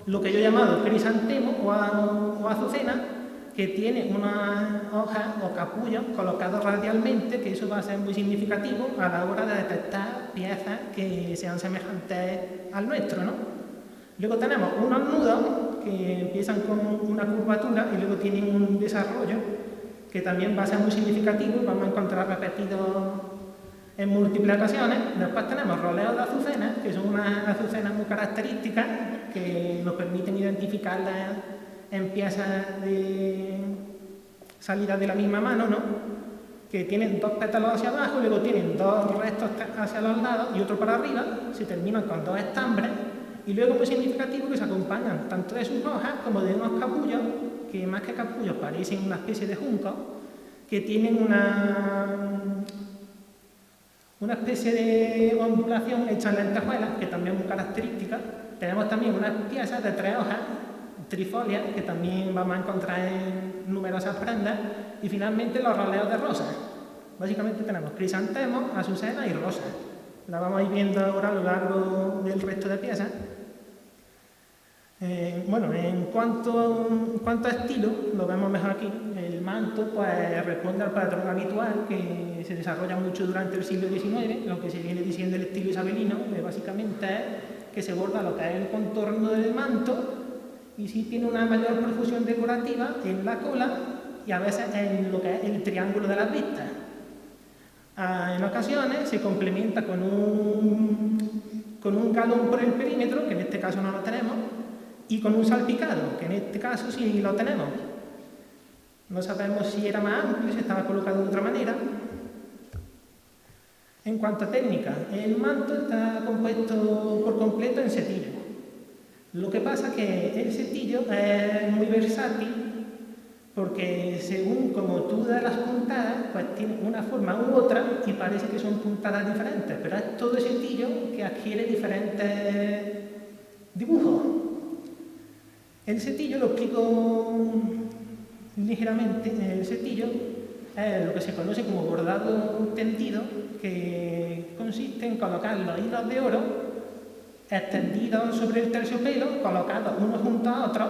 lo que yo he llamado crisantemo o azucena, que tiene unas hojas o capullos colocados radialmente, que eso va a ser muy significativo a la hora de detectar piezas que sean semejantes al nuestro, ¿no? Luego tenemos unos nudos que empiezan con una curvatura y luego tienen un desarrollo que también va a ser muy significativo, vamos a encontrar repetidos en múltiples ocasiones. Después tenemos roleos de azucenas, que son unas azucenas muy características que nos permiten identificarlas en piezas de salida de la misma mano, ¿no? Que tienen 2 pétalos hacia abajo, luego tienen 2 restos hacia los lados y otro para arriba, se terminan con 2 estambres y luego muy significativo que se acompañan tanto de sus hojas como de unos capullos, que más que capullos parecen una especie de junco, que tienen una especie de ondulación hecha en lentejuelas, que también es muy característica. Tenemos también unas piezas de 3 hojas, trifolias, que también vamos a encontrar en numerosas prendas, y finalmente los roleos de rosas. Básicamente tenemos crisantemos, azucenas y rosas. La vamos a ir viendo ahora a lo largo del resto de piezas. Bueno, en cuanto a estilo, lo vemos mejor aquí. El manto pues responde al patrón habitual que se desarrolla mucho durante el siglo XIX, lo que se viene diciendo el estilo isabelino, que básicamente es que se borda lo que es el contorno del manto y sí tiene una mayor profusión decorativa en la cola y a veces en lo que es el triángulo de las vistas. En ocasiones se complementa con un galón por el perímetro, que en este caso no lo tenemos, y con un salpicado, que en este caso sí lo tenemos. No sabemos si era más amplio, si estaba colocado de otra manera. En cuanto a técnica, el manto está compuesto por completo en setillo. Lo que pasa es que el setillo es muy versátil porque según como tú das las puntadas, pues tiene una forma u otra y parece que son puntadas diferentes, pero es todo setillo que adquiere diferentes dibujos. El setillo, lo explico ligeramente, el setillo es lo que se conoce como bordado tendido, que consiste en colocar los hilos de oro extendidos sobre el terciopelo, colocados unos junto a otros,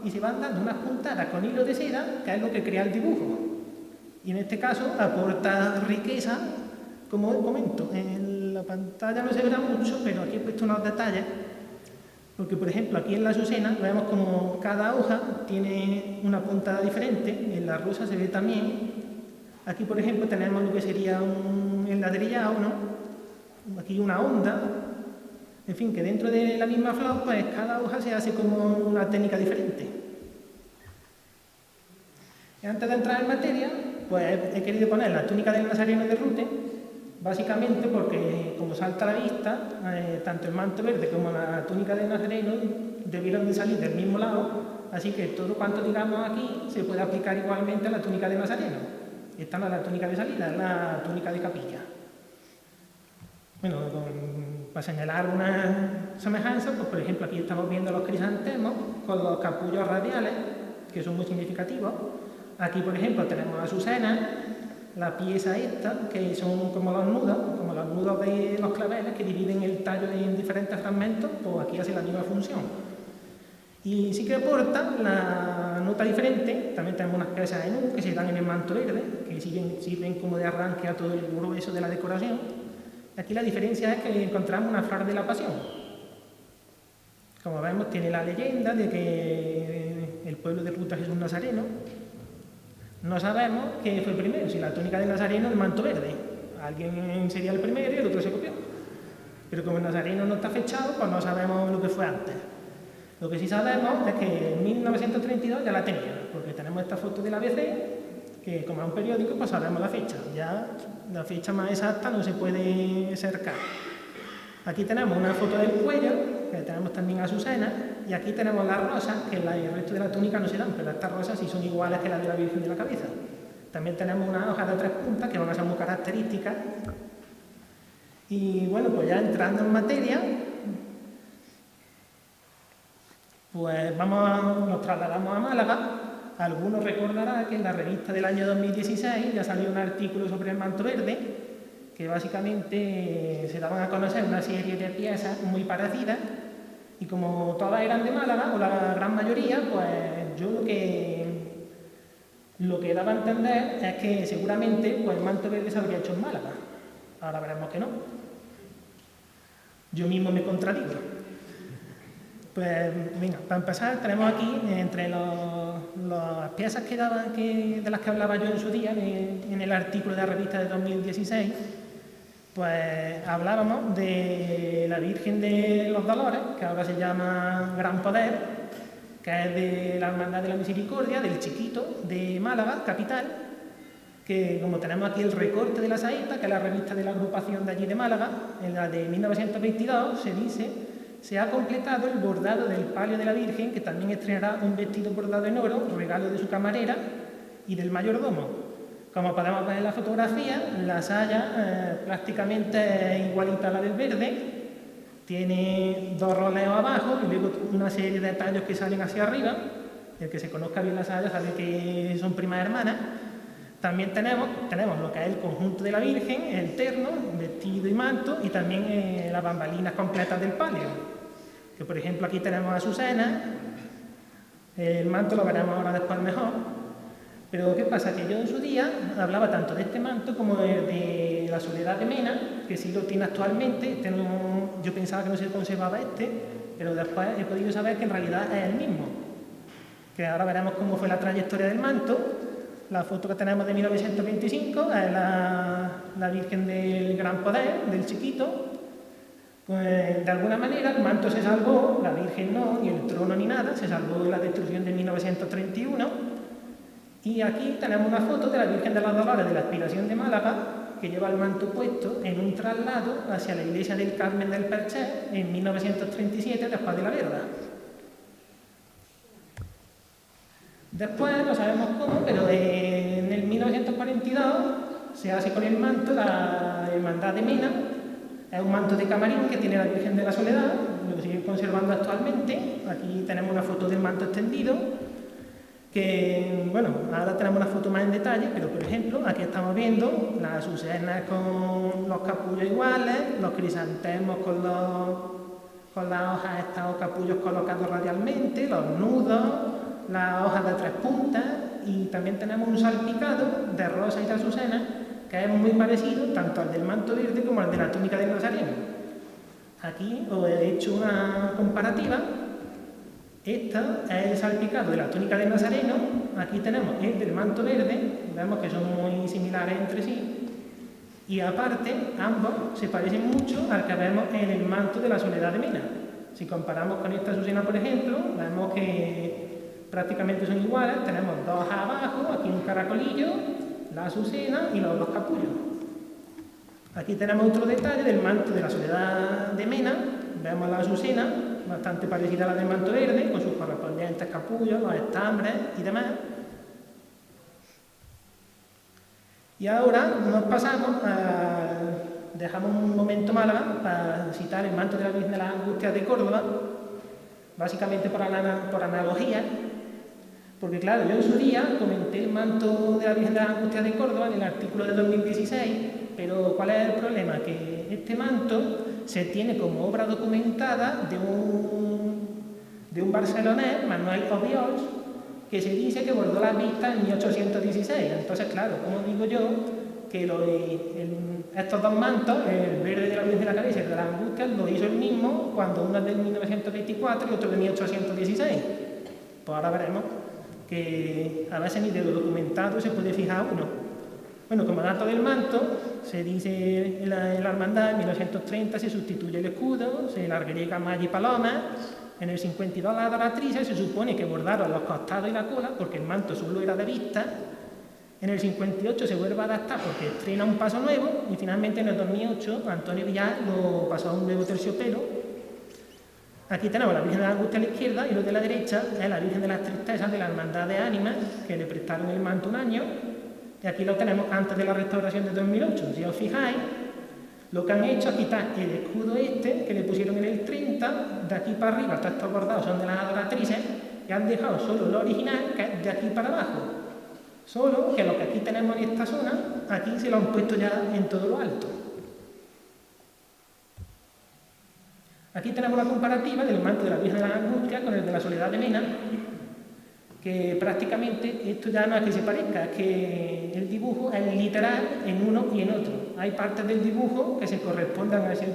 y se van dando unas puntadas con hilo de seda, que es lo que crea el dibujo. Y en este caso aporta riqueza, como os comento. En la pantalla no se verá mucho, pero aquí he puesto unos detalles. Porque, por ejemplo, aquí en la azucena vemos como cada hoja tiene una puntada diferente, en la rosa se ve también. Aquí, por ejemplo, tenemos lo que sería un enladrillado, ¿no? Aquí una onda. En fin, que dentro de la misma flor, pues cada hoja se hace como una técnica diferente. Y antes de entrar en materia, pues he querido poner la túnica del Nazareno de Rute, básicamente porque, como salta a la vista, tanto el manto verde como la túnica del Nazareno debieron de salir del mismo lado, así que todo cuanto digamos aquí se puede aplicar igualmente a la túnica del Nazareno. Esta no es la túnica de salida, es la túnica de capilla. Bueno, para señalar una semejanza, pues por ejemplo aquí estamos viendo los crisantemos con los capullos radiales, que son muy significativos. Aquí, por ejemplo, tenemos azucenas, la pieza esta, que son como los nudos de los claveles que dividen el tallo en diferentes fragmentos, pues aquí hace la misma función. Y sí que aporta la nota diferente, también tenemos unas piezas en U que se dan en el manto verde, que sirven como de arranque a todo el grueso de la decoración. Aquí la diferencia es que encontramos una flor de la pasión. Como vemos, tiene la leyenda de que el pueblo de Ruta Jesús Nazareno. No sabemos qué fue primero, si la túnica de Nazareno o el manto verde. Alguien sería el primero y el otro se copió. Pero como el Nazareno no está fechado, pues no sabemos lo que fue antes. Lo que sí sabemos es que en 1932 ya la tenía, porque tenemos esta foto del ABC, que como es un periódico, pues sabemos la fecha. Ya la fecha más exacta no se puede cercar. Aquí tenemos una foto del cuello, que tenemos también azucena, y aquí tenemos las rosas, que el resto de la túnica no se dan, pero estas rosas sí son iguales que las de la Virgen de la Cabeza. También tenemos unas hojas de 3 puntas, que van a ser muy características. Y bueno, pues ya entrando en materia, pues nos trasladamos a Málaga. Algunos recordarán que en la revista del año 2016 ya salió un artículo sobre el manto verde, que básicamente se daban a conocer una serie de piezas muy parecidas, y como todas eran de Málaga, o la gran mayoría, pues yo lo que daba a entender es que seguramente pues, el manto verde se habría hecho en Málaga. Ahora veremos que no. Yo mismo me contradigo. Pues venga, para empezar tenemos aquí, entre las piezas de las que hablaba yo en su día, en el artículo de la revista de 2016, pues hablábamos de la Virgen de los Dolores, que ahora se llama Gran Poder, que es de la Hermandad de la Misericordia, del Chiquito, de Málaga, capital, que como tenemos aquí el recorte de la saeta, que es la revista de la agrupación de allí de Málaga, en la de 1922 se dice: se ha completado el bordado del palio de la Virgen, que también estrenará un vestido bordado en oro, regalo de su camarera y del mayordomo. Como podemos ver en la fotografía, la saya prácticamente es igualita a la del verde. Tiene dos roleos abajo y luego una serie de tallos que salen hacia arriba. El que se conozca bien la saya sabe que son primas hermanas. También tenemos lo que es el conjunto de la Virgen, el terno, vestido y manto, y también las bambalinas completas del palio. Que por ejemplo aquí tenemos a Azucena, el manto lo veremos ahora después mejor. Pero ¿qué pasa? Que yo en su día hablaba tanto de este manto como de la Soledad de Mena, que sí lo tiene actualmente. Yo pensaba que no se conservaba pero después he podido saber que en realidad es el mismo. Que ahora veremos cómo fue la trayectoria del manto. La foto que tenemos de 1925 es la Virgen del Gran Poder, del Chiquito. Pues de alguna manera el manto se salvó, la Virgen no, ni el trono ni nada, se salvó de la destrucción de 1931. Y aquí tenemos una foto de la Virgen de los Dolores de la Aspiración de Málaga, que lleva el manto puesto en un traslado hacia la iglesia del Carmen del Perché en 1937, después de la guerra. Después, no sabemos cómo, pero en el 1942 se hace con el manto la Hermandad de Mena. Es un manto de camarín que tiene la Virgen de la Soledad, lo siguen conservando actualmente. Aquí tenemos una foto del manto extendido, que, bueno, ahora tenemos una foto más en detalle, pero por ejemplo, aquí estamos viendo las azucenas con los capullos iguales, los crisantemos con las hojas estas o capullos colocados radialmente, los nudos, las hojas de 3 puntas, y también tenemos un salpicado de rosa y de azucena que es muy parecido tanto al del manto verde como al de la túnica del Nazareno. Aquí os he hecho una comparativa. Esta es el salpicado de la túnica del Nazareno. Aquí tenemos el del manto verde, vemos que son muy similares entre sí, y aparte ambos se parecen mucho al que vemos en el manto de la Soledad de Mena. Si comparamos con esta azucena, por ejemplo, vemos que prácticamente son iguales. Tenemos dos hojas abajo, aquí un caracolillo, la azucena y los capullos. Aquí tenemos otro detalle del manto de la Soledad de Mena. Vemos la azucena, bastante parecida a la del manto verde, con sus correspondientes capullos, los estambres y demás. Y ahora nos pasamos dejamos un momento Málaga para citar el manto de la Virgen de las Angustias de Córdoba, básicamente por analogía. Porque claro, yo en su día comenté el manto de la Virgen de las Angustias de Córdoba en el artículo de 2016, pero ¿cuál es el problema? Que este manto se tiene como obra documentada de un barcelonés, Manuel Obiols, que se dice que bordó las vistas en 1816. Entonces, claro, como digo yo, que estos dos mantos, el verde de la Virgen de la Cabeza y el de las Angustias, lo hizo el mismo cuando uno es del 1924 y otro de 1816. Pues ahora veremos que a veces ni de lo documentado se puede fijar uno. Bueno, como dato del manto, se dice en la hermandad en 1930 se sustituye el escudo, se le agrega malla y paloma. En el 52 las adoratrices se supone que bordaron los costados y la cola porque el manto solo era de vista. En el 58 se vuelve a adaptar porque estrena un paso nuevo y finalmente en el 2008 Antonio Villar lo pasó a un nuevo terciopelo. Aquí tenemos la Virgen de la Angustia a la izquierda y lo de la derecha es la Virgen de las Tristezas de la Hermandad de Ánimas, que le prestaron el manto un año. Y aquí lo tenemos antes de la restauración de 2008. Si os fijáis, lo que han hecho es quitar el escudo que le pusieron en el 30, de aquí para arriba, todos estos bordados son de las adoratrices, y han dejado solo lo original, que es de aquí para abajo. Solo que lo que aquí tenemos en esta zona, aquí se lo han puesto ya en todo lo alto. Aquí tenemos la comparativa del manto de la Virgen de la Angustia con el de la Soledad de Mena, que prácticamente esto ya no es que se parezca, es que el dibujo es literal en uno y en otro. Hay partes del dibujo que se correspondan al 100%.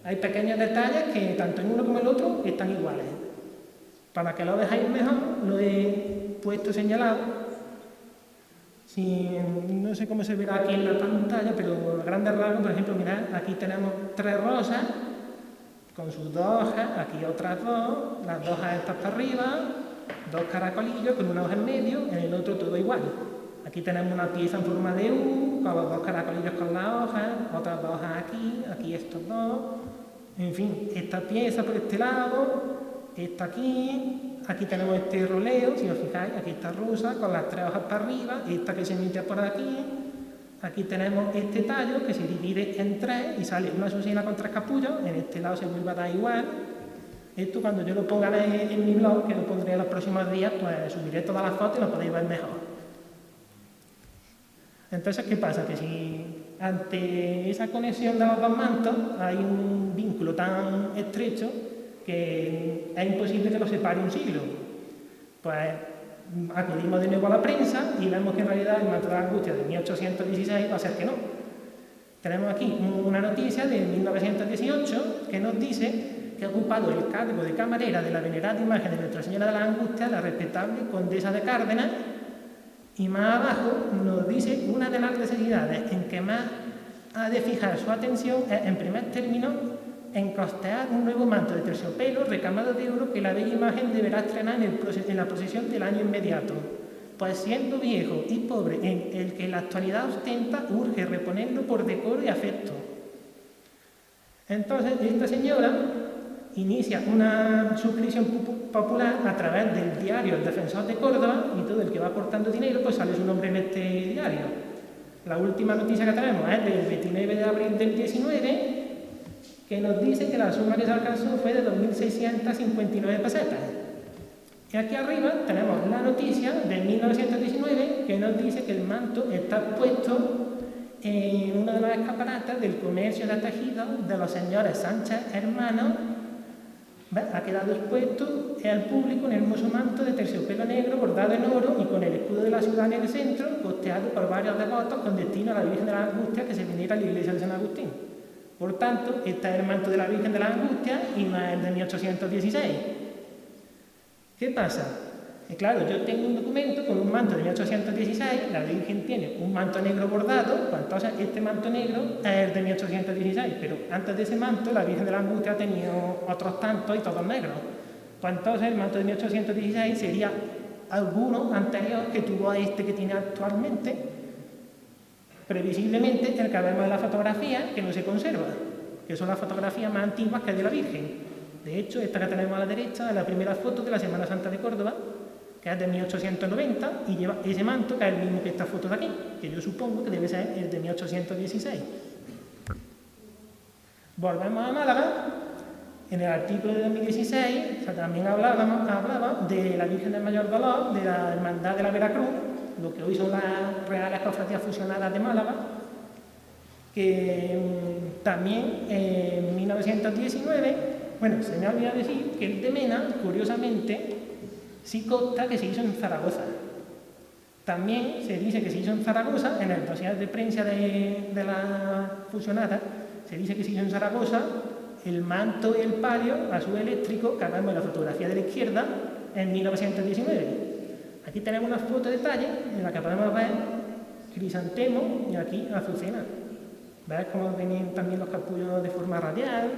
Hay pequeños detalles que tanto en uno como en el otro están iguales. Para que lo veáis mejor, lo he puesto señalado. No sé cómo se verá aquí en la pantalla, pero a grandes rasgos, por ejemplo, mirad, aquí tenemos 3 rosas con sus 2 hojas, aquí otras 2, las 2 hojas estas para arriba, 2 caracolillos con una hoja en medio, en el otro todo igual. Aquí tenemos una pieza en forma de U, con los 2 caracolillos con las hojas, otras 2 hojas aquí estos 2, en fin, esta pieza por este lado, esta aquí, aquí tenemos este roleo, si os fijáis, aquí está rosa, con las 3 hojas para arriba, esta que se emite por aquí tenemos este tallo que se divide en 3 y sale una azucena con 3 capullos, en este lado se vuelve a dar igual. Esto cuando yo lo ponga en mi blog, que lo pondré en los próximos días, pues subiré todas las fotos y lo podéis ver mejor. Entonces, ¿qué pasa? Que si ante esa conexión de los dos mantos hay un vínculo tan estrecho que es imposible que los separe un siglo, pues acudimos de nuevo a la prensa y vemos que en realidad el manto de la angustia de 1816 va a ser que no. Tenemos aquí una noticia de 1918 que nos dice que ha ocupado el cargo de camarera de la venerada imagen de Nuestra Señora de la Angustia, la respetable condesa de Cárdenas, y más abajo nos dice una de las necesidades en que más ha de fijar su atención es, en primer término, en costear un nuevo manto de terciopelo recamado de oro que la bella imagen deberá estrenar en la procesión del año inmediato, pues siendo viejo y pobre en el que la actualidad ostenta, urge reponerlo por decoro y afecto. Entonces, esta señora inicia una suscripción popular a través del diario El Defensor de Córdoba y todo el que va aportando dinero pues sale su nombre en este diario. La última noticia que tenemos es del 29 de abril del 19 que nos dice que la suma que se alcanzó fue de 2.659 pesetas. Y aquí arriba tenemos la noticia de 1919 que nos dice que el manto está puesto en una de las escaparatas del comercio de tejidos de los señores Sánchez Hermanos. Ha quedado expuesto al público un hermoso manto de terciopelo negro bordado en oro y con el escudo de la ciudad en el centro, costeado por varios devotos con destino a la Virgen de la Angustia que se venera en la iglesia de San Agustín. Por tanto, este es el manto de la Virgen de la Angustia y no es el de 1816. ¿Qué pasa? Claro, yo tengo un documento con un manto de 1816, la Virgen tiene un manto negro bordado, pues entonces este manto negro es el de 1816, pero antes de ese manto la Virgen de la Angustia ha tenido otros tantos y todos negros. Pues entonces el manto de 1816 sería alguno anterior que tuvo a este que tiene actualmente, previsiblemente el que vemos en la fotografía que no se conserva, que son las fotografías más antiguas que hay de la Virgen. De hecho, esta que tenemos a la derecha es la primera foto de la Semana Santa de Córdoba, que es de 1890 y lleva ese manto que es el mismo que esta foto de aquí, que yo supongo que debe ser el de 1816. Volvemos a Málaga. En el artículo de 2016 también hablaba de la Virgen del Mayor Dolor, de la Hermandad de la Veracruz, lo que hoy son las Reales Cofradías Fusionadas de Málaga, que también en 1919, bueno, se me ha olvidado decir que el de Mena, curiosamente, sí consta que se hizo en Zaragoza. También se dice que se hizo en Zaragoza, en el dossier de prensa de la fusionada, se dice que se hizo en Zaragoza el manto y el palio a su eléctrico, que vemos en la fotografía de la izquierda, en 1919. Aquí tenemos una foto de detalle en la que podemos ver crisantemo y aquí azucena. ¿Ves cómo vienen también los capullos de forma radial?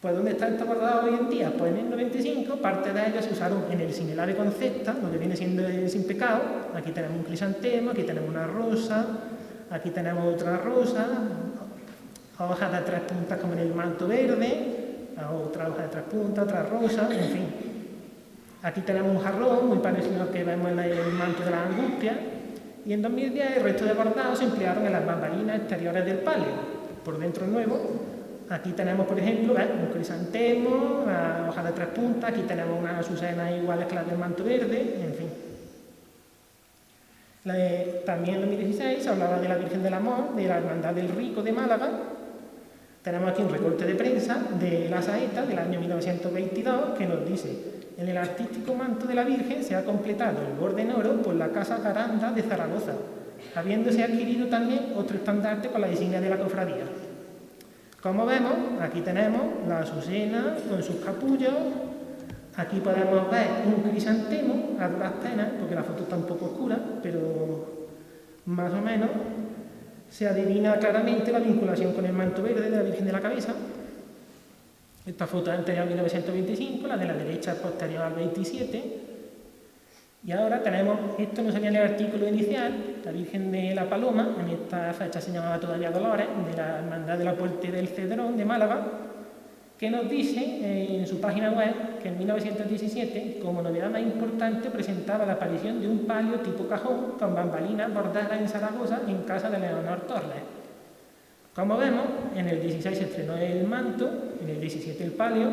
Pues ¿dónde está esto bordado hoy en día? Pues en el 95 parte de ellos se usaron en el Sinelare Concepta, lo que viene siendo el Sin Pecado. Aquí tenemos un crisantemo, aquí tenemos una rosa, aquí tenemos otra rosa, hojas de 3 puntas como en el manto verde, otra hoja de 3 puntas, otra rosa, en fin. Aquí tenemos un jarrón muy parecido al que vemos en el manto de la Angustia. Y en 2010 el resto de bordados se emplearon en las bambalinas exteriores del palio. Por dentro nuevo, aquí tenemos, por ejemplo, un crisantemo, una hoja de 3 puntas, aquí tenemos unas azucenas iguales que las del manto verde, en fin. También en 2016 se hablaba de la Virgen del Amor, de la Hermandad del Rico de Málaga. Tenemos aquí un recorte de prensa de la Saeta del año 1922 que nos dice: en el artístico manto de la Virgen se ha completado el borde en oro por la Casa Garanda de Zaragoza, habiéndose adquirido también otro estandarte con la insignia de la cofradía. Como vemos, aquí tenemos la azucena con sus capullos, aquí podemos ver un crisantemo a duras penas, porque la foto está un poco oscura, pero más o menos se adivina claramente la vinculación con el manto verde de la Virgen de la Cabeza. Esta foto es anterior a 1925, la de la derecha es posterior al 27. Y ahora tenemos, esto no salía en el artículo inicial, la Virgen de la Paloma, en esta fecha se llamaba todavía Dolores, de la Hermandad de la Puerta del Cedrón de Málaga, que nos dice en su página web que en 1917, como novedad más importante, presentaba la aparición de un palio tipo cajón con bambalinas bordadas en Zaragoza en casa de Leonor Torres. Como vemos, en el 16 se estrenó el manto, en el 17 el palio.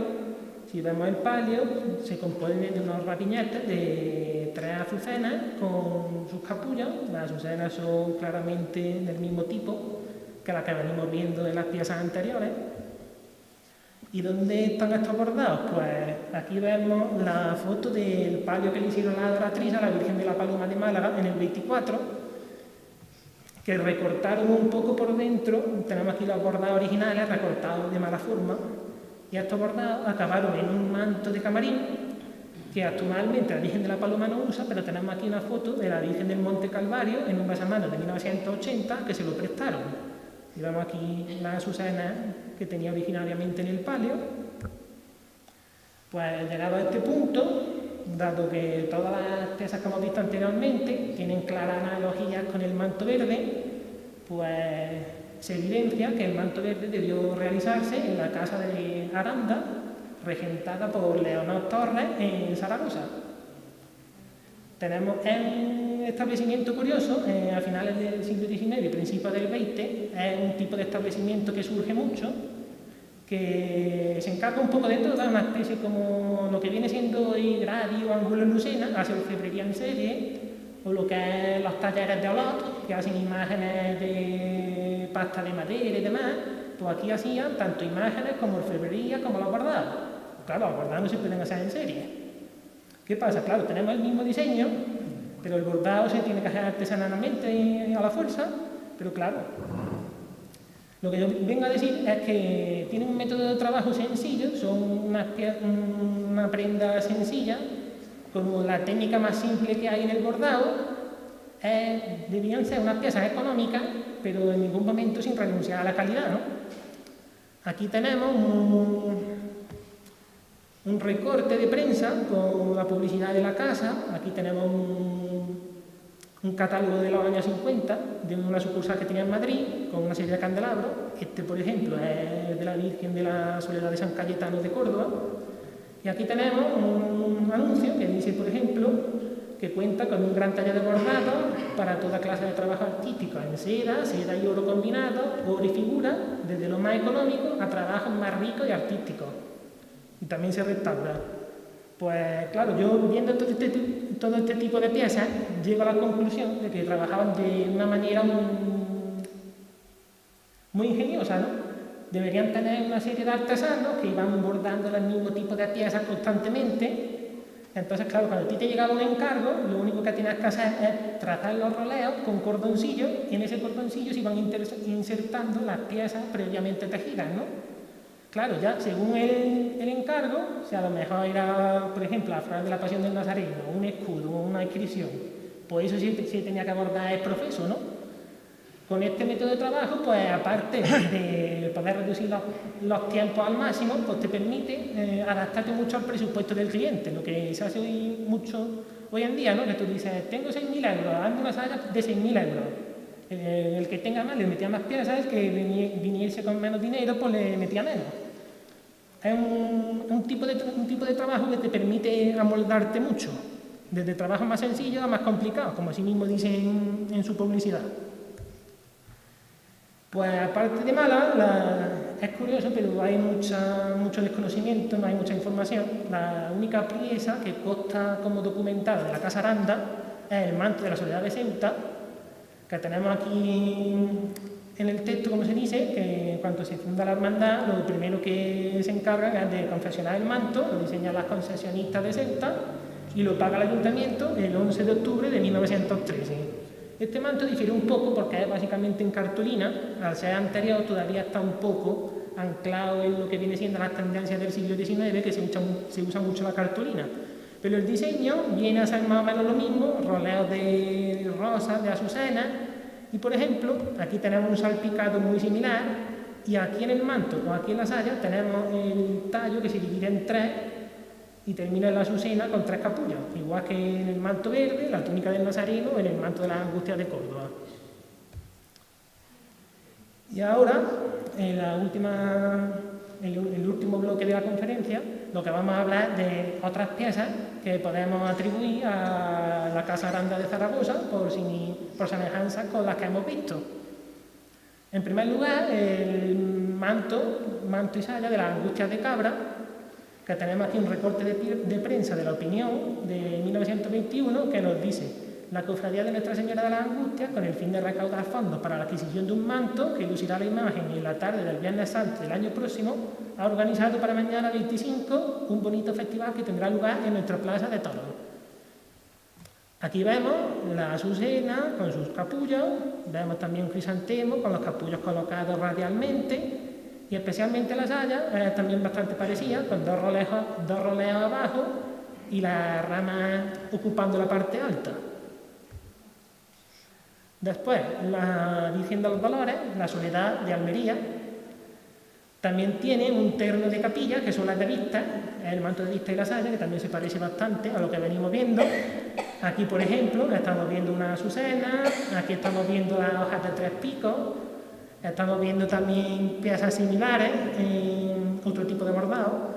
Si vemos el palio, se compone de unos rapiñetes de 3 azucenas con sus capullas. Las azucenas son claramente del mismo tipo que las que venimos viendo en las piezas anteriores. ¿Y dónde están estos bordados? Pues aquí vemos la foto del palio que le hicieron a la adoratriz a la Virgen de la Paloma de Málaga en el 24, que recortaron un poco por dentro. Tenemos aquí los bordados originales recortados de mala forma. Y estos bordados acabaron en un manto de camarín que actualmente la Virgen de la Paloma no usa, pero tenemos aquí una foto de la Virgen del Monte Calvario en un besamano de 1980 que se lo prestaron. Y vemos aquí las azucenas que tenía originariamente en el palio. Pues llegado a este punto, dado que todas las piezas que hemos visto anteriormente tienen claras analogías con el manto verde, pues se evidencia que el manto verde debió realizarse en la casa de Aranda, regentada por Leonor Torres en Zaragoza. Tenemos un establecimiento curioso, a finales del siglo XIX y principios del XX, es un tipo de establecimiento que surge mucho, que se encarga un poco de todo, una especie como lo que viene siendo hoy Gradi o Angulo en Lucena, hace orfebrería en serie, o lo que es los talleres de Olot, que hacen imágenes de pasta de madera y demás. Pues aquí hacían tanto imágenes como orfebrería como los bordados. Claro, los bordados no se pueden hacer en serie. ¿Qué pasa? Claro, tenemos el mismo diseño, pero el bordado se tiene que hacer artesanalmente a la fuerza, pero claro, lo que yo vengo a decir es que tiene un método de trabajo sencillo, son una prenda sencilla, como la técnica más simple que hay en el bordado. Debían ser unas piezas económicas, pero en ningún momento sin renunciar a la calidad, ¿no? Aquí tenemos un recorte de prensa con la publicidad de la casa. Aquí tenemos un catálogo de los años 50 de una sucursal que tenía en Madrid con una serie de candelabros. Este, por ejemplo, es de la Virgen de la Soledad de San Cayetano de Córdoba. Y aquí tenemos un anuncio que dice, por ejemplo, que cuenta con un gran taller de bordado para toda clase de trabajo artístico en seda y oro combinado, oro y figura, desde lo más económico a trabajos más ricos y artísticos. Y también se restaura. Pues claro, yo viendo todo este tipo de piezas, llego a la conclusión de que trabajaban de una manera muy ingeniosa, ¿no? Deberían tener una serie de artesanos que iban bordando el mismo tipo de piezas constantemente. Entonces, claro, cuando a ti te llegaba un encargo, lo único que tenías que hacer es trazar los roleos con cordoncillos, y en ese cordoncillo se iban insertando las piezas previamente tejidas, ¿no? Claro, ya según el encargo, si a lo mejor era, por ejemplo, la flor de la Pasión del Nazareno, un escudo, una inscripción, pues eso sí tenía que abordar el profeso, ¿no? Con este método de trabajo, pues aparte de poder reducir los tiempos al máximo, pues te permite adaptarte mucho al presupuesto del cliente, lo que se hace mucho hoy en día, ¿no? Que tú dices, tengo 6.000 euros, hazme una salla de 6.000 euros. El que tenga más le metía más piezas, el que viniese con menos dinero, pues le metía menos. Es un tipo de trabajo que te permite amoldarte mucho, desde trabajos más sencillos a más complicados, como así mismo dicen en su publicidad. Pues aparte de Málaga, es curioso, pero hay mucho desconocimiento, no hay mucha información. La única pieza que consta como documentada de la Casa Aranda es el manto de la Soledad de Ceuta, que tenemos aquí en el texto, como se dice, que cuando se funda la hermandad, lo primero que se encargan es de confeccionar el manto, lo diseñan las concesionistas de Ceuta y lo paga el ayuntamiento el 11 de octubre de 1913. Este manto difiere un poco porque es básicamente en cartulina, al ser anterior todavía está un poco anclado en lo que viene siendo las tendencias del siglo XIX, que se usa mucho la cartulina. Pero el diseño viene a ser más o menos lo mismo, roleos de rosas, de azucenas, y por ejemplo, aquí tenemos un salpicado muy similar, y aquí en el manto o aquí en la saya tenemos el tallo que se divide en 3 y termina en la azucena con 3 capullas, igual que en el manto verde, la túnica del Nazareno o en el manto de las Angustias de Córdoba. Y ahora, la última el último bloque de la conferencia, lo que vamos a hablar de otras piezas que podemos atribuir a la Casa Aranda de Zaragoza por semejanza con las que hemos visto. En primer lugar, el manto y saya de las Angustias de Cabra, que tenemos aquí un recorte de prensa de La Opinión de 1921 que nos dice: la Cofradía de Nuestra Señora de las Angustias, con el fin de recaudar fondos para la adquisición de un manto que lucirá la imagen en la tarde del Viernes Santo del año próximo, ha organizado para mañana 25 un bonito festival que tendrá lugar en nuestra Plaza de Toros. Aquí vemos la azucena con sus capullos, vemos también un crisantemo con los capullos colocados radialmente, y especialmente la saya es también bastante parecida, con dos roleos abajo y las ramas ocupando la parte alta. Después, la Virgen de los Dolores, la Soledad de Almería, también tiene un terno de capilla, que son las de vista, el manto de vista y la saya, que también se parece bastante a lo que venimos viendo. Aquí, por ejemplo, estamos viendo una azucena, aquí estamos viendo las hojas de 3 picos, estamos viendo también piezas similares en otro tipo de bordado.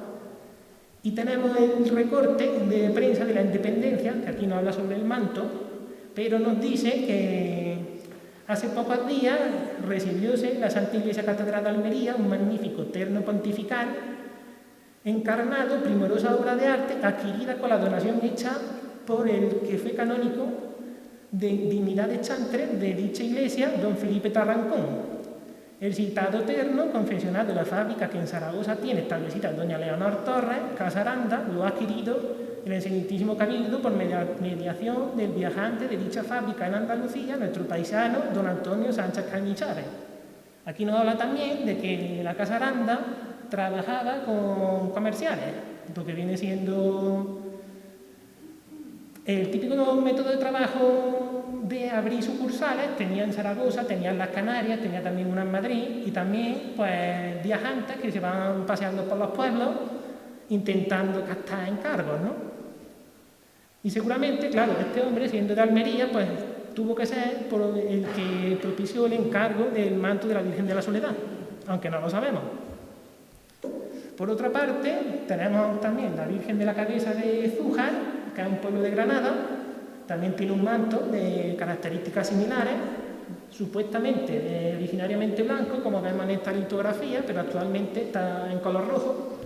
Y tenemos el recorte de prensa de la Independencia, que aquí nos habla sobre el manto, pero nos dice que hace pocos días recibióse la Santa Iglesia Catedral de Almería un magnífico terno pontifical encarnado, primorosa obra de arte, adquirida con la donación hecha por el que fue canónigo de dignidad de chantre de dicha iglesia, don Felipe Tarrancón. El citado terno, confeccionado de la fábrica que en Zaragoza tiene establecida doña Leonor Torres, Casa Aranda, lo ha adquirido el Excelentísimo Cabildo por mediación del viajante de dicha fábrica en Andalucía, nuestro paisano don Antonio Sánchez Cañizares. Aquí nos habla también de que la Casa Aranda trabajaba con comerciales, lo que viene siendo el típico método de trabajo de abrir sucursales. Tenía en Zaragoza, tenía en las Canarias, tenía también una en Madrid, y también pues viajantes que se van paseando por los pueblos intentando captar encargos, ¿no? Y seguramente, claro, este hombre, siendo de Almería, pues tuvo que ser por el que propició el encargo del manto de la Virgen de la Soledad, aunque no lo sabemos. Por otra parte, tenemos también la Virgen de la Cabeza de Zújar, que es un pueblo de Granada, también tiene un manto de características similares, supuestamente originariamente blanco, como vemos en esta litografía, pero actualmente está en color rojo.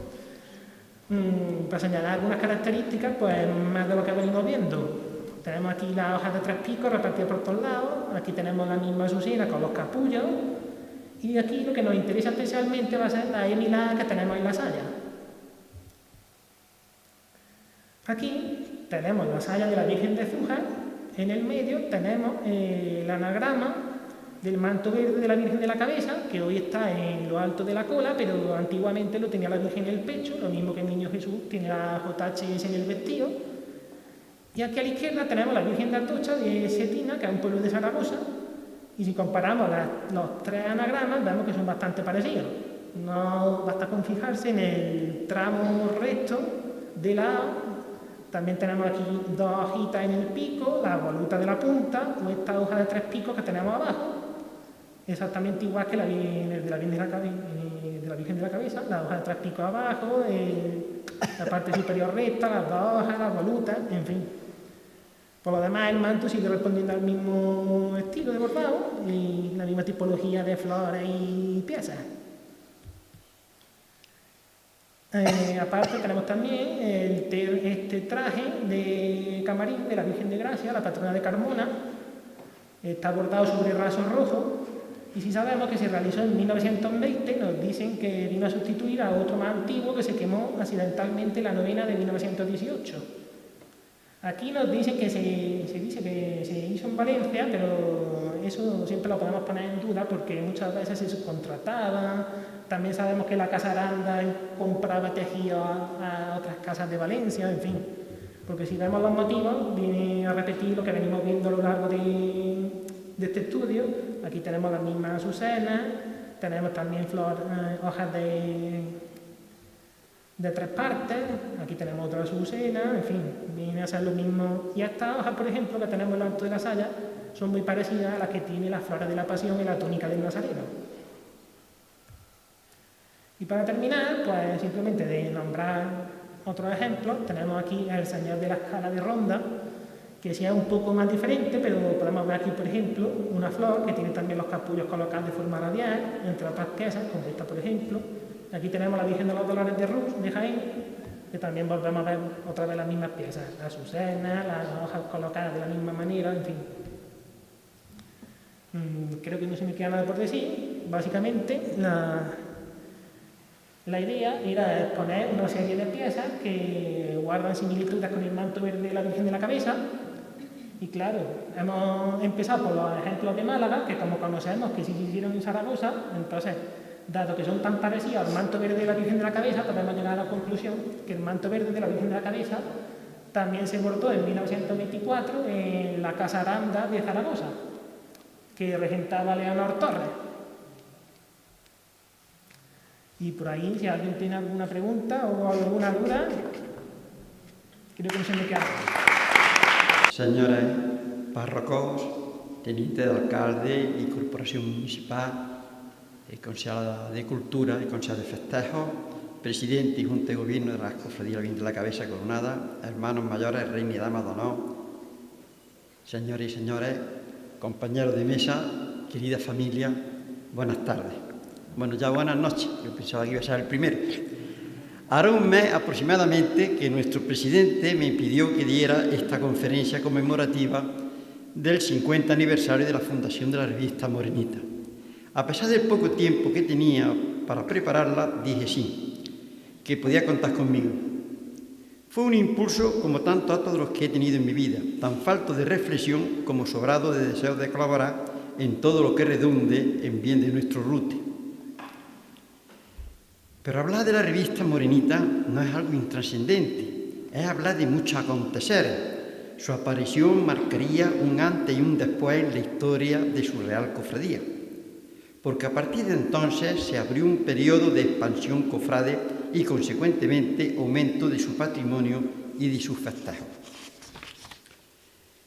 Para señalar algunas características, pues más de lo que venimos viendo. Tenemos aquí las hojas de 3 picos repartidas por todos lados, aquí tenemos la misma azucena con los capullos, y aquí lo que nos interesa especialmente va a ser la emilada que tenemos en la saya. Aquí tenemos la saya de la Virgen de Zújar, en el medio tenemos el anagrama del manto verde de la Virgen de la Cabeza, que hoy está en lo alto de la cola, pero antiguamente lo tenía la Virgen en el pecho, lo mismo que el Niño Jesús tiene la JHS en el vestido. Y aquí a la izquierda tenemos la Virgen de Atocha de Cetina, que es un pueblo de Zaragoza, y si comparamos los 3 anagramas, vemos que son bastante parecidos. No basta con fijarse en el tramo recto de la... También tenemos aquí 2 hojitas en el pico, la voluta de la punta, o esta hoja de 3 picos que tenemos abajo, exactamente igual que la de la Virgen de la Cabeza, la hoja de 3 picos abajo, la parte superior recta, las 2 hojas, las volutas, en fin. Por lo demás, el manto sigue respondiendo al mismo estilo de bordado y la misma tipología de flores y piezas. Aparte tenemos también este traje de camarín de la Virgen de Gracia, la patrona de Carmona. Está bordado sobre raso rojo, y si sabemos que se realizó en 1920, nos dicen que vino a sustituir a otro más antiguo que se quemó accidentalmente en la novena de 1918. Aquí nos dicen que se dice que se hizo en Valencia, pero eso siempre lo podemos poner en duda porque muchas veces se subcontrataba. También sabemos que la Casa Aranda compraba tejido a otras casas de Valencia, en fin. Porque si vemos los motivos, viene a repetir lo que venimos viendo a lo largo de este estudio. Aquí tenemos las mismas azucenas, tenemos también hojas de 3 partes, aquí tenemos otra azucena, en fin, viene a ser lo mismo. Y estas hojas, por ejemplo, que tenemos en lo alto de la saya, son muy parecidas a las que tiene las flores de la Pasión en la túnica del Nazareno. Y para terminar, pues simplemente de nombrar otros ejemplos, tenemos aquí el Señor de la Escala de Ronda, que sí es un poco más diferente, pero podemos ver aquí, por ejemplo, una flor que tiene también los capullos colocados de forma radial, entre otras piezas, como esta, por ejemplo. Aquí tenemos la Virgen de los Dolores de Rus, de Jaén, que también volvemos a ver otra vez las mismas piezas, las azucenas, las hojas colocadas de la misma manera, en fin. Creo que no se me queda nada por decir. Básicamente, la idea era exponer una serie de piezas que guardan similitudes con el manto verde de la Virgen de la Cabeza. Y claro, hemos empezado por los ejemplos de Málaga, que como conocemos que sí se hicieron en Zaragoza, entonces, dado que son tan parecidos al manto verde de la Virgen de la Cabeza, podemos llegar a la conclusión que el manto verde de la Virgen de la Cabeza también se bordó en 1924 en la Casa Aranda de Zaragoza, que regentaba Leonor Torres. Y por ahí, si alguien tiene alguna pregunta o alguna duda, creo que no se me queda. Señores párrocos, teniente de alcalde y corporación municipal, concejal de Cultura y concejal de Festejos, presidente y junta de gobierno de la Cofradía de la Virgen de la Cabeza Coronada, hermanos mayores, reina y damas de honor, señores y señores, compañeros de mesa, querida familia, buenas tardes. Bueno, ya buenas noches, yo pensaba que iba a ser el primero. Hará un mes aproximadamente que nuestro presidente me pidió que diera esta conferencia conmemorativa del 50 aniversario de la fundación de la revista Morenita. A pesar del poco tiempo que tenía para prepararla, dije sí, que podía contar conmigo. Fue un impulso como tantos otros de los que he tenido en mi vida, tan falto de reflexión como sobrado de deseo de colaborar en todo lo que redunde en bien de nuestro rute. Pero hablar de la revista Morenita no es algo intrascendente, es hablar de muchos aconteceres. Su aparición marcaría un antes y un después en la historia de su Real Cofradía, porque a partir de entonces se abrió un periodo de expansión cofrade y, consecuentemente, aumento de su patrimonio y de sus festejos.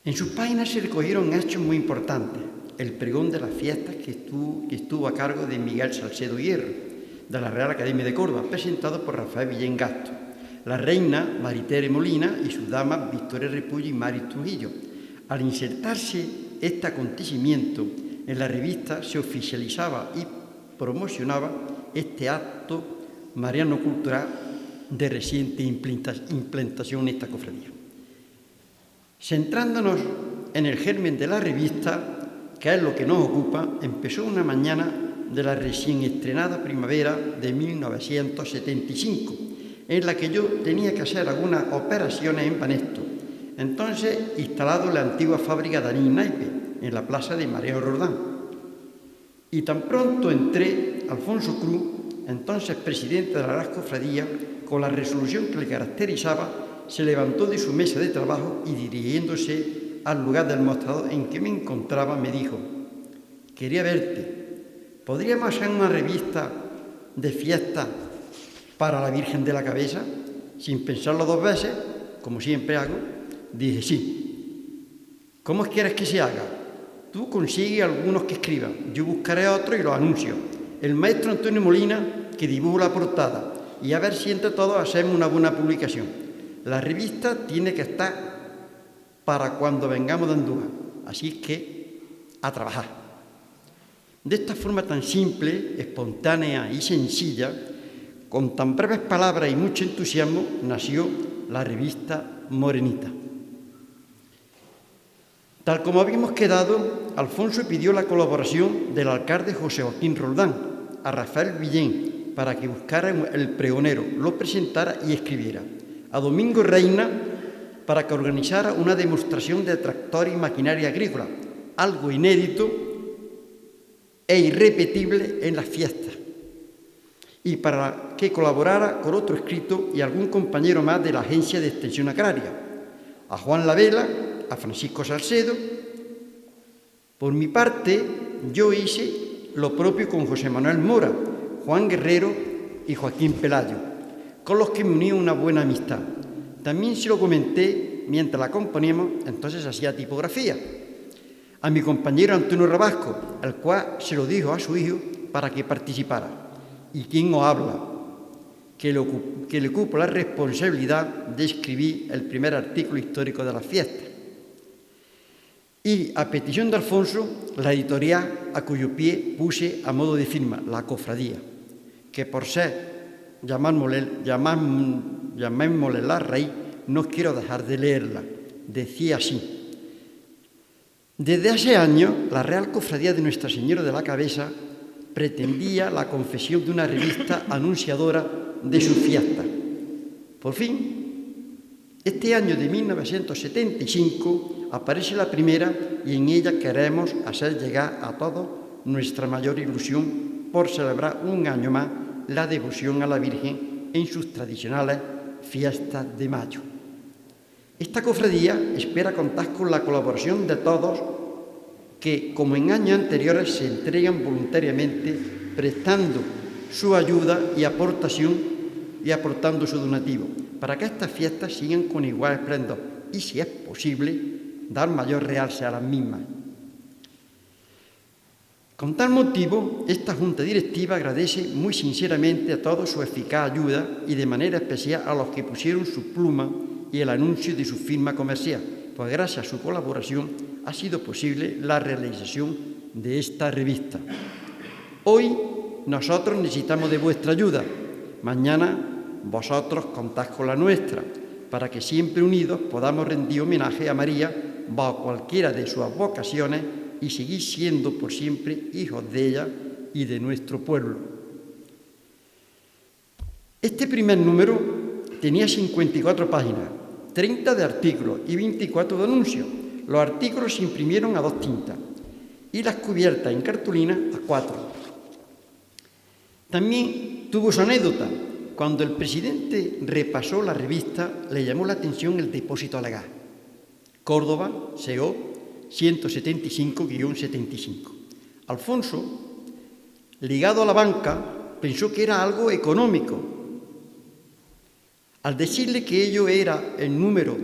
En sus páginas se recogieron hechos muy importantes: el pregón de las fiestas que estuvo a cargo de Miguel Salcedo Hierro, de la Real Academia de Córdoba, presentado por Rafael Villén Gasto, la reina Maritere Molina y sus damas Victoria Repullo y Mari Trujillo. Al insertarse este acontecimiento en la revista, se oficializaba y promocionaba este acto mariano-cultural de reciente implantación en esta cofradía. Centrándonos en el germen de la revista, que es lo que nos ocupa, empezó una mañana de la recién estrenada primavera de 1975, en la que yo tenía que hacer algunas operaciones en Banesto, entonces instalado en la antigua fábrica de anís naipe, en la plaza de Mariano Roldán. Y tan pronto entré, Alfonso Cruz, entonces presidente de la Real Cofradía, con la resolución que le caracterizaba, se levantó de su mesa de trabajo y, dirigiéndose al lugar del mostrador en que me encontraba, me dijo: «Quería verte. ¿Podríamos hacer una revista de fiesta para la Virgen de la Cabeza?» Sin pensarlo dos veces, como siempre hago, dije sí. ¿Cómo quieres que se haga? Tú consigues algunos que escriban, yo buscaré otros y los anuncio. El maestro Antonio Molina que dibuja la portada, y a ver si entre todos hacemos una buena publicación. La revista tiene que estar para cuando vengamos de Andújar, así que a trabajar. De esta forma tan simple, espontánea y sencilla, con tan breves palabras y mucho entusiasmo, nació la revista Morenita. Tal como habíamos quedado, Alfonso pidió la colaboración del alcalde José Joaquín Roldán a Rafael Villén para que buscara el pregonero, lo presentara y escribiera, a Domingo Reina para que organizara una demostración de tractor y maquinaria agrícola, algo inédito e irrepetible en las fiestas, y para que colaborara con otro escrito y algún compañero más de la Agencia de Extensión Agraria, a Juan Lavela, a Francisco Salcedo. Por mi parte, yo hice lo propio con José Manuel Mora, Juan Guerrero y Joaquín Pelayo, con los que me uní una buena amistad. También se lo comenté mientras la componíamos, entonces hacía tipografía, a mi compañero Antonio Rabasco, al cual se lo dijo a su hijo para que participara. y quien os habla, que le ocupo la responsabilidad de escribir el primer artículo histórico de las fiestas. Y, a petición de Alfonso, la editorial a cuyo pie puse a modo de firma, La Cofradía, que por ser, llamémosle la raíz, no quiero dejar de leerla. Decía así: desde hace años, la Real Cofradía de Nuestra Señora de la Cabeza pretendía la confesión de una revista anunciadora de su fiesta. Por fin, este año de 1975 aparece la primera y en ella queremos hacer llegar a todos nuestra mayor ilusión por celebrar un año más la devoción a la Virgen en sus tradicionales fiestas de mayo. Esta cofradía espera contar con la colaboración de todos que, como en años anteriores, se entregan voluntariamente prestando su ayuda y aportación y aportando su donativo, para que estas fiestas sigan con igual esplendor y, si es posible, dar mayor realce a las mismas. Con tal motivo, esta Junta Directiva agradece muy sinceramente a todos su eficaz ayuda y de manera especial a los que pusieron su pluma y el anuncio de su firma comercial, pues gracias a su colaboración ha sido posible la realización de esta revista. Hoy nosotros necesitamos de vuestra ayuda, mañana vosotros contáis con la nuestra, para que siempre unidos podamos rendir homenaje a María bajo cualquiera de sus vocaciones y seguir siendo por siempre hijos de ella y de nuestro pueblo. Este primer número tenía 54 páginas, 30 de artículos y 24 de anuncios. Los artículos se imprimieron a 2 tintas y las cubiertas en cartulina a 4. También tuvo su anécdota. Cuando el presidente repasó la revista, le llamó la atención el depósito legal. Córdoba, CO 175-75. Alfonso, ligado a la banca, pensó que era algo económico. Al decirle que ello era el número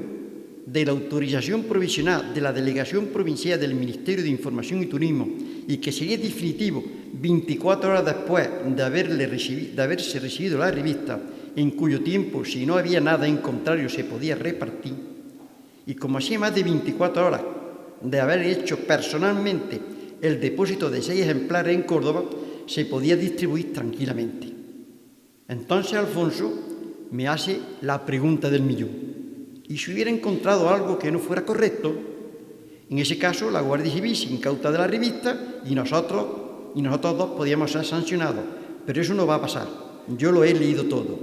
de la autorización provisional de la Delegación Provincial del Ministerio de Información y Turismo y que sería definitivo 24 horas después de haberse recibido la revista, en cuyo tiempo, si no había nada en contrario, se podía repartir, y como hacía más de 24 horas de haber hecho personalmente el depósito de 6 ejemplares en Córdoba, se podía distribuir tranquilamente. Entonces Alfonso me hace la pregunta del millón. ¿Y si hubiera encontrado algo que no fuera correcto? En ese caso, la Guardia Civil se incauta de la revista y nosotros dos podíamos ser sancionados. Pero eso no va a pasar. Yo lo he leído todo.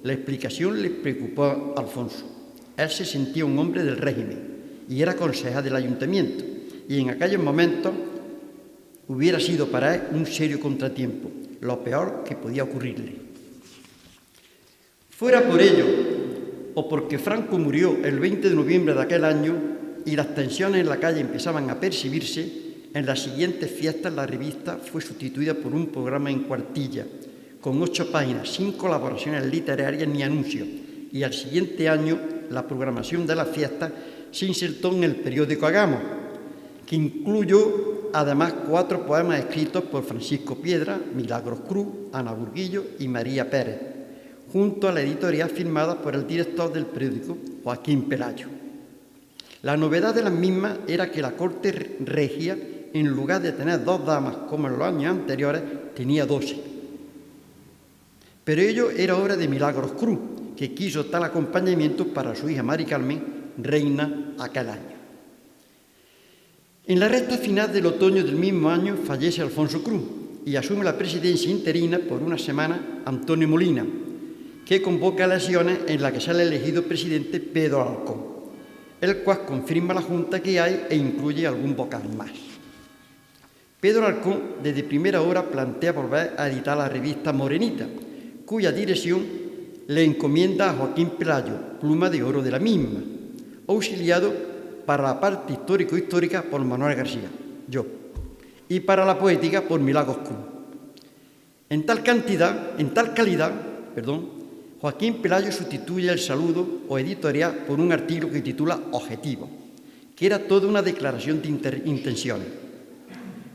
La explicación le preocupó a Alfonso. Él se sentía un hombre del régimen y era concejal del ayuntamiento. Y en aquellos momentos hubiera sido para él un serio contratiempo, lo peor que podía ocurrirle. Fuera por ello, o porque Franco murió el 20 de noviembre de aquel año y las tensiones en la calle empezaban a percibirse, en las siguientes fiestas la revista fue sustituida por un programa en cuartilla, con 8 páginas, sin colaboraciones literarias ni anuncios, y al siguiente año la programación de las fiestas se insertó en el periódico Hagamos, que incluyó además 4 poemas escritos por Francisco Piedra, Milagros Cruz, Ana Burguillo y María Pérez, junto a la editorial firmada por el director del periódico, Joaquín Pelayo. La novedad de las mismas era que la corte regia, en lugar de tener 2 damas como en los años anteriores, tenía 12. Pero ello era obra de Milagros Cruz, que quiso tal acompañamiento para su hija Mari Carmen, reina aquel año. En la recta final del otoño del mismo año fallece Alfonso Cruz y asume la presidencia interina por una semana Antonio Molina, que convoca elecciones en las que sale elegido presidente Pedro Alcón, el cual confirma la junta que hay e incluye algún vocal más. Pedro Alcón desde primera hora plantea volver a editar la revista Morenita, cuya dirección le encomienda a Joaquín Pelayo, pluma de oro de la misma, auxiliado para la parte histórico-histórica por Manuel García, yo, y para la poética por Milagros Cruz. En tal calidad, Joaquín Pelayo sustituye el saludo o editorial por un artículo que titula Objetivo, que era toda una declaración de intenciones.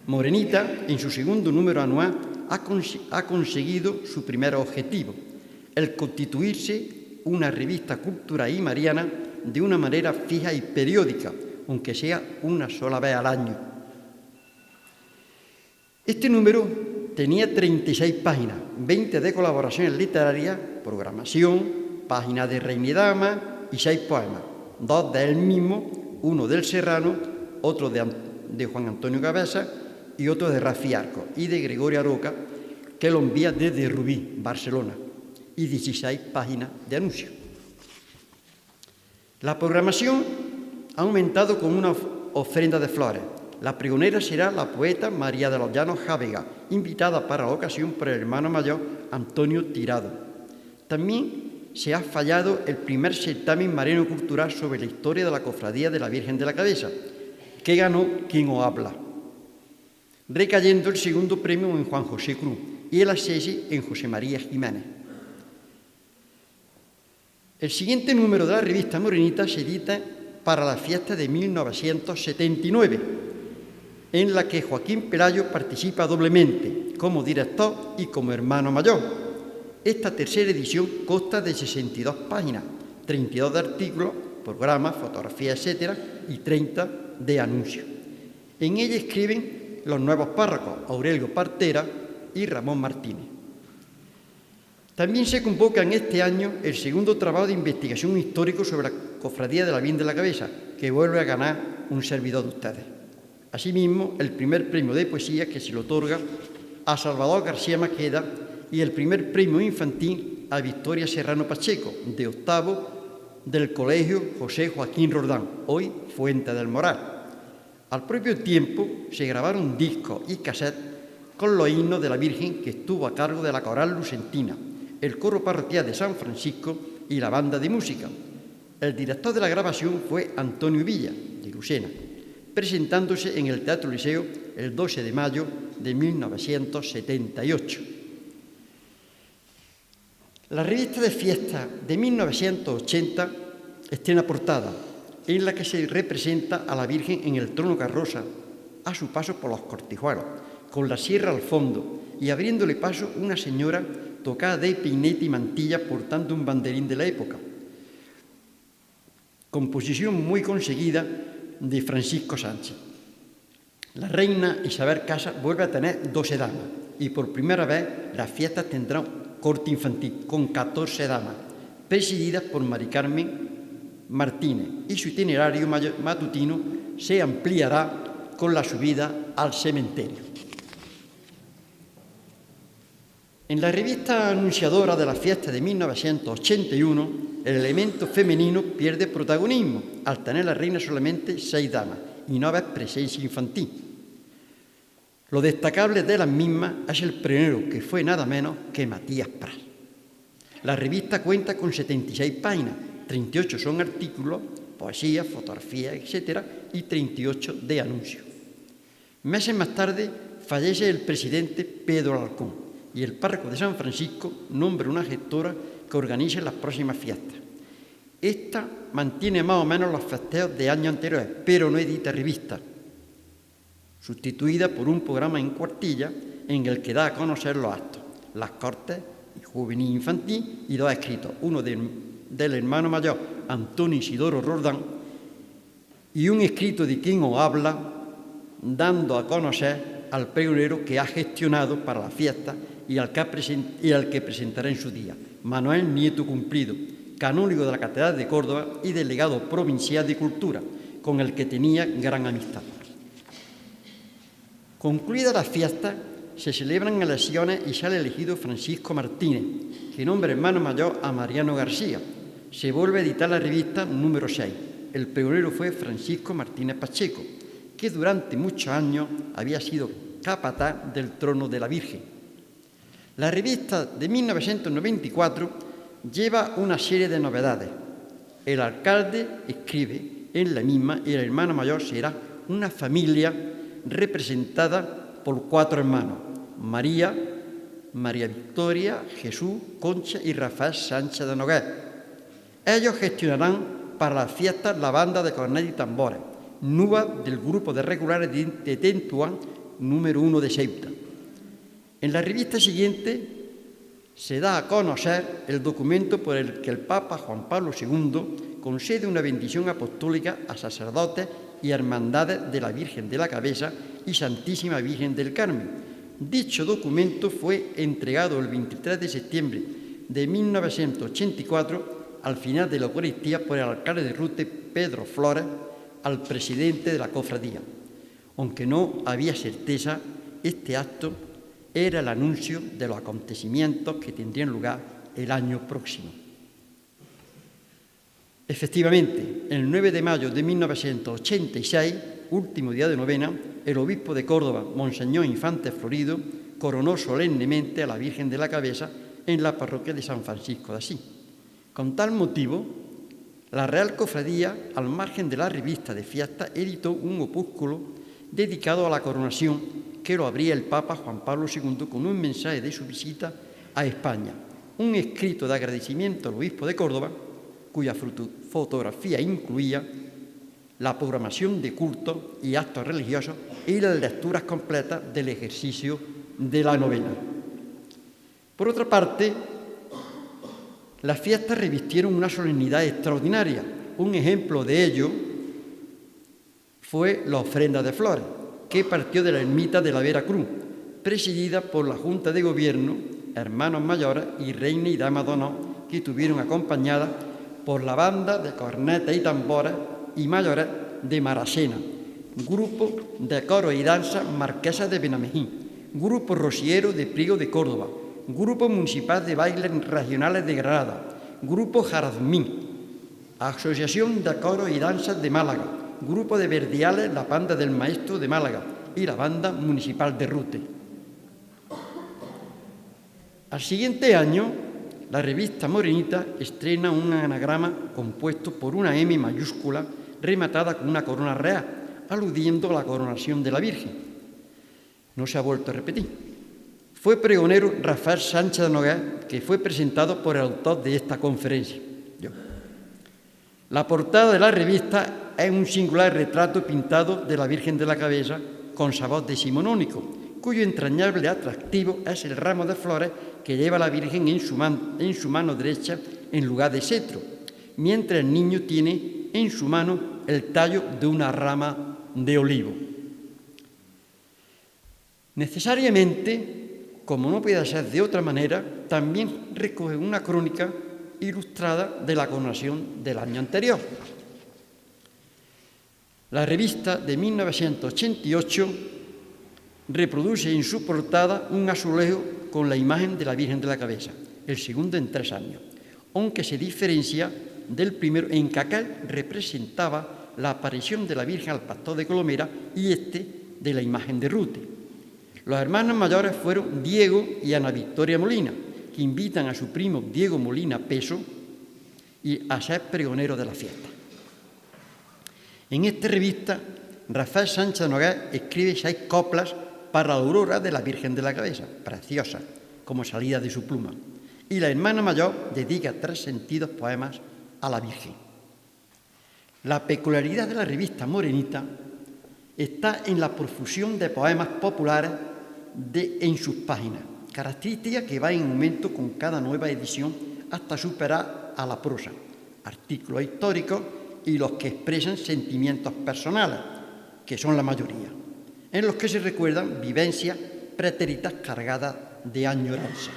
Morenita, en su segundo número anual, ha conseguido su primer objetivo, el constituirse una revista cultural y mariana de una manera fija y periódica, aunque sea una sola vez al año. Este número tenía 36 páginas, 20 de colaboraciones literarias, programación, páginas de Reina y Dama y 6 poemas, 2 de él mismo, uno del Serrano, otro de Juan Antonio Cabeza y otro de Rafi Arco y de Gregorio Aroca, que lo envía desde Rubí, Barcelona, y 16 páginas de anuncios. La programación ha aumentado con una ofrenda de flores. La pregonera será la poeta María de los Llanos Jávega, invitada para la ocasión por el hermano mayor Antonio Tirado. También se ha fallado el primer certamen marino cultural sobre la historia de la Cofradía de la Virgen de la Cabeza, que ganó Quien os habla, recayendo el segundo premio en Juan José Cruz y el ascenso en José María Jiménez. El siguiente número de la revista Morenita se edita para la fiesta de 1979, en la que Joaquín Pelayo participa doblemente, como director y como hermano mayor. Esta tercera edición consta de 62 páginas, 32 de artículos, programas, fotografías, etc., y 30 de anuncios. En ella escriben los nuevos párrocos Aurelio Partera y Ramón Martínez. También se convoca en este año el segundo trabajo de investigación histórico sobre la Cofradía de la Virgen de la Cabeza, que vuelve a ganar un servidor de ustedes. Asimismo, el primer premio de poesía que se le otorga a Salvador García Maqueda y el primer premio infantil a Victoria Serrano Pacheco, de octavo del Colegio José Joaquín Roldán, hoy Fuente del Moral. Al propio tiempo se grabaron discos y cassettes con los himnos de la Virgen que estuvo a cargo de la Coral Lucentina, el coro parroquial de San Francisco y la banda de música. El director de la grabación fue Antonio Villa, de Lucena, presentándose en el Teatro Liceo el 12 de mayo de 1978. La revista de fiesta de 1980 estrena portada, en la que se representa a la Virgen en el trono carroza, a su paso por los cortijuelos, con la sierra al fondo y abriéndole paso una señora tocada de peinete y mantilla portando un banderín de la época. Composición muy conseguida de Francisco Sánchez. La reina Isabel Casa vuelve a tener 12 damas y por primera vez las fiestas tendrán corte infantil con 14 damas, presididas por Mari Carmen Martínez, y su itinerario matutino se ampliará con la subida al cementerio. En la revista anunciadora de la fiesta de 1981, el elemento femenino pierde protagonismo, al tener la reina solamente 6 damas y no haber presencia infantil. Lo destacable de las mismas es el pregonero, que fue nada menos que Matías Prats. La revista cuenta con 76 páginas, 38 son artículos, poesía, fotografía, etc., y 38 de anuncios. Meses más tarde fallece el presidente Pedro Alarcón y el párroco de San Francisco nombra una gestora que organice las próximas fiestas. Esta mantiene más o menos los festejos de años anteriores, pero no edita revista, sustituida por un programa en cuartilla en el que da a conocer los actos, las cortes, juvenil e infantil, y 2 escritos, uno del hermano mayor Antonio Isidoro Roldán y un escrito de Quien os habla, dando a conocer al pregonero que ha gestionado para la fiesta y al que presentará en su día, Manuel Nieto Cumplido, canónigo de la Catedral de Córdoba y delegado provincial de Cultura, con el que tenía gran amistad. Concluida la fiesta, se celebran elecciones y sale elegido Francisco Martínez, que nombra hermano mayor a Mariano García. Se vuelve a editar la revista número 6. El pregonero fue Francisco Martínez Pacheco, que durante muchos años había sido capataz del trono de la Virgen. La revista de 1994 lleva una serie de novedades. El alcalde escribe en la misma y el hermano mayor será una familia representada por 4 hermanos: María, María Victoria, Jesús, Concha y Rafael Sánchez de Nogués. Ellos gestionarán para las fiestas la banda de cornetas y tambores, nuba del grupo de regulares de Tentuán número 1 de Ceuta. En la revista siguiente se da a conocer el documento por el que el Papa Juan Pablo II concede una bendición apostólica a sacerdotes y hermandades de la Virgen de la Cabeza y Santísima Virgen del Carmen. Dicho documento fue entregado el 23 de septiembre de 1984, al final de la Eucaristía, por el alcalde de Rute, Pedro Flores, al presidente de la cofradía. Aunque no había certeza, este acto era el anuncio de los acontecimientos que tendrían lugar el año próximo. Efectivamente, el 9 de mayo de 1986, último día de novena, el obispo de Córdoba, Monseñor Infante Florido, coronó solemnemente a la Virgen de la Cabeza en la parroquia de San Francisco de Asís. Con tal motivo, la Real Cofradía, al margen de la revista de fiesta, editó un opúsculo dedicado a la coronación que lo abría el Papa Juan Pablo II con un mensaje de su visita a España, un escrito de agradecimiento al obispo de Córdoba, cuya fotografía incluía la programación de cultos y actos religiosos y las lecturas completas del ejercicio de la novena. Por otra parte, las fiestas revistieron una solemnidad extraordinaria. Un ejemplo de ello fue la ofrenda de flores, que partió de la ermita de la Vera Cruz, presidida por la Junta de Gobierno, hermanos mayores y reina y dama d'honor, que estuvieron acompañadas por la banda de cornetas y tambores y mayores de Maracena, grupo de coro y danza Marquesa de Benamejí, grupo rociero de Priego de Córdoba, grupo municipal de bailes regionales de Granada, grupo Jarazmín, asociación de coro y danzas de Málaga, grupo de verdiales, la banda del Maestro de Málaga y la banda municipal de Rute. Al siguiente año, la revista Morenita estrena un anagrama compuesto por una M mayúscula rematada con una corona real, aludiendo a la coronación de la Virgen. No se ha vuelto a repetir. Fue pregonero Rafael Sánchez de Nogués, que fue presentado por el autor de esta conferencia. La portada de la revista es un singular retrato pintado de la Virgen de la Cabeza con sabor decimonónico, cuyo entrañable atractivo es el ramo de flores que lleva la Virgen en su mano derecha en lugar de cetro, mientras el niño tiene en su mano el tallo de una rama de olivo. Necesariamente, como no puede ser de otra manera, también recoge una crónica ilustrada de la coronación del año anterior. La revista de 1988 reproduce en su portada un azulejo con la imagen de la Virgen de la Cabeza, el segundo en 3 años, aunque se diferencia del primero en que aquel representaba la aparición de la Virgen al pastor de Colomera y este de la imagen de Rute. Los hermanos mayores fueron Diego y Ana Victoria Molina, que invitan a su primo Diego Molina Peso y a ser pregonero de la fiesta. En esta revista, Rafael Sánchez de Nogués escribe 6 coplas para la aurora de la Virgen de la Cabeza, preciosas, como salida de su pluma. Y la hermana mayor dedica 3 sentidos poemas a la Virgen. La peculiaridad de la revista Morenita está en la profusión de poemas populares en sus páginas, característica que va en aumento con cada nueva edición hasta superar a la prosa, artículos históricos y los que expresan sentimientos personales, que son la mayoría, en los que se recuerdan vivencias pretéritas cargadas de añoranza.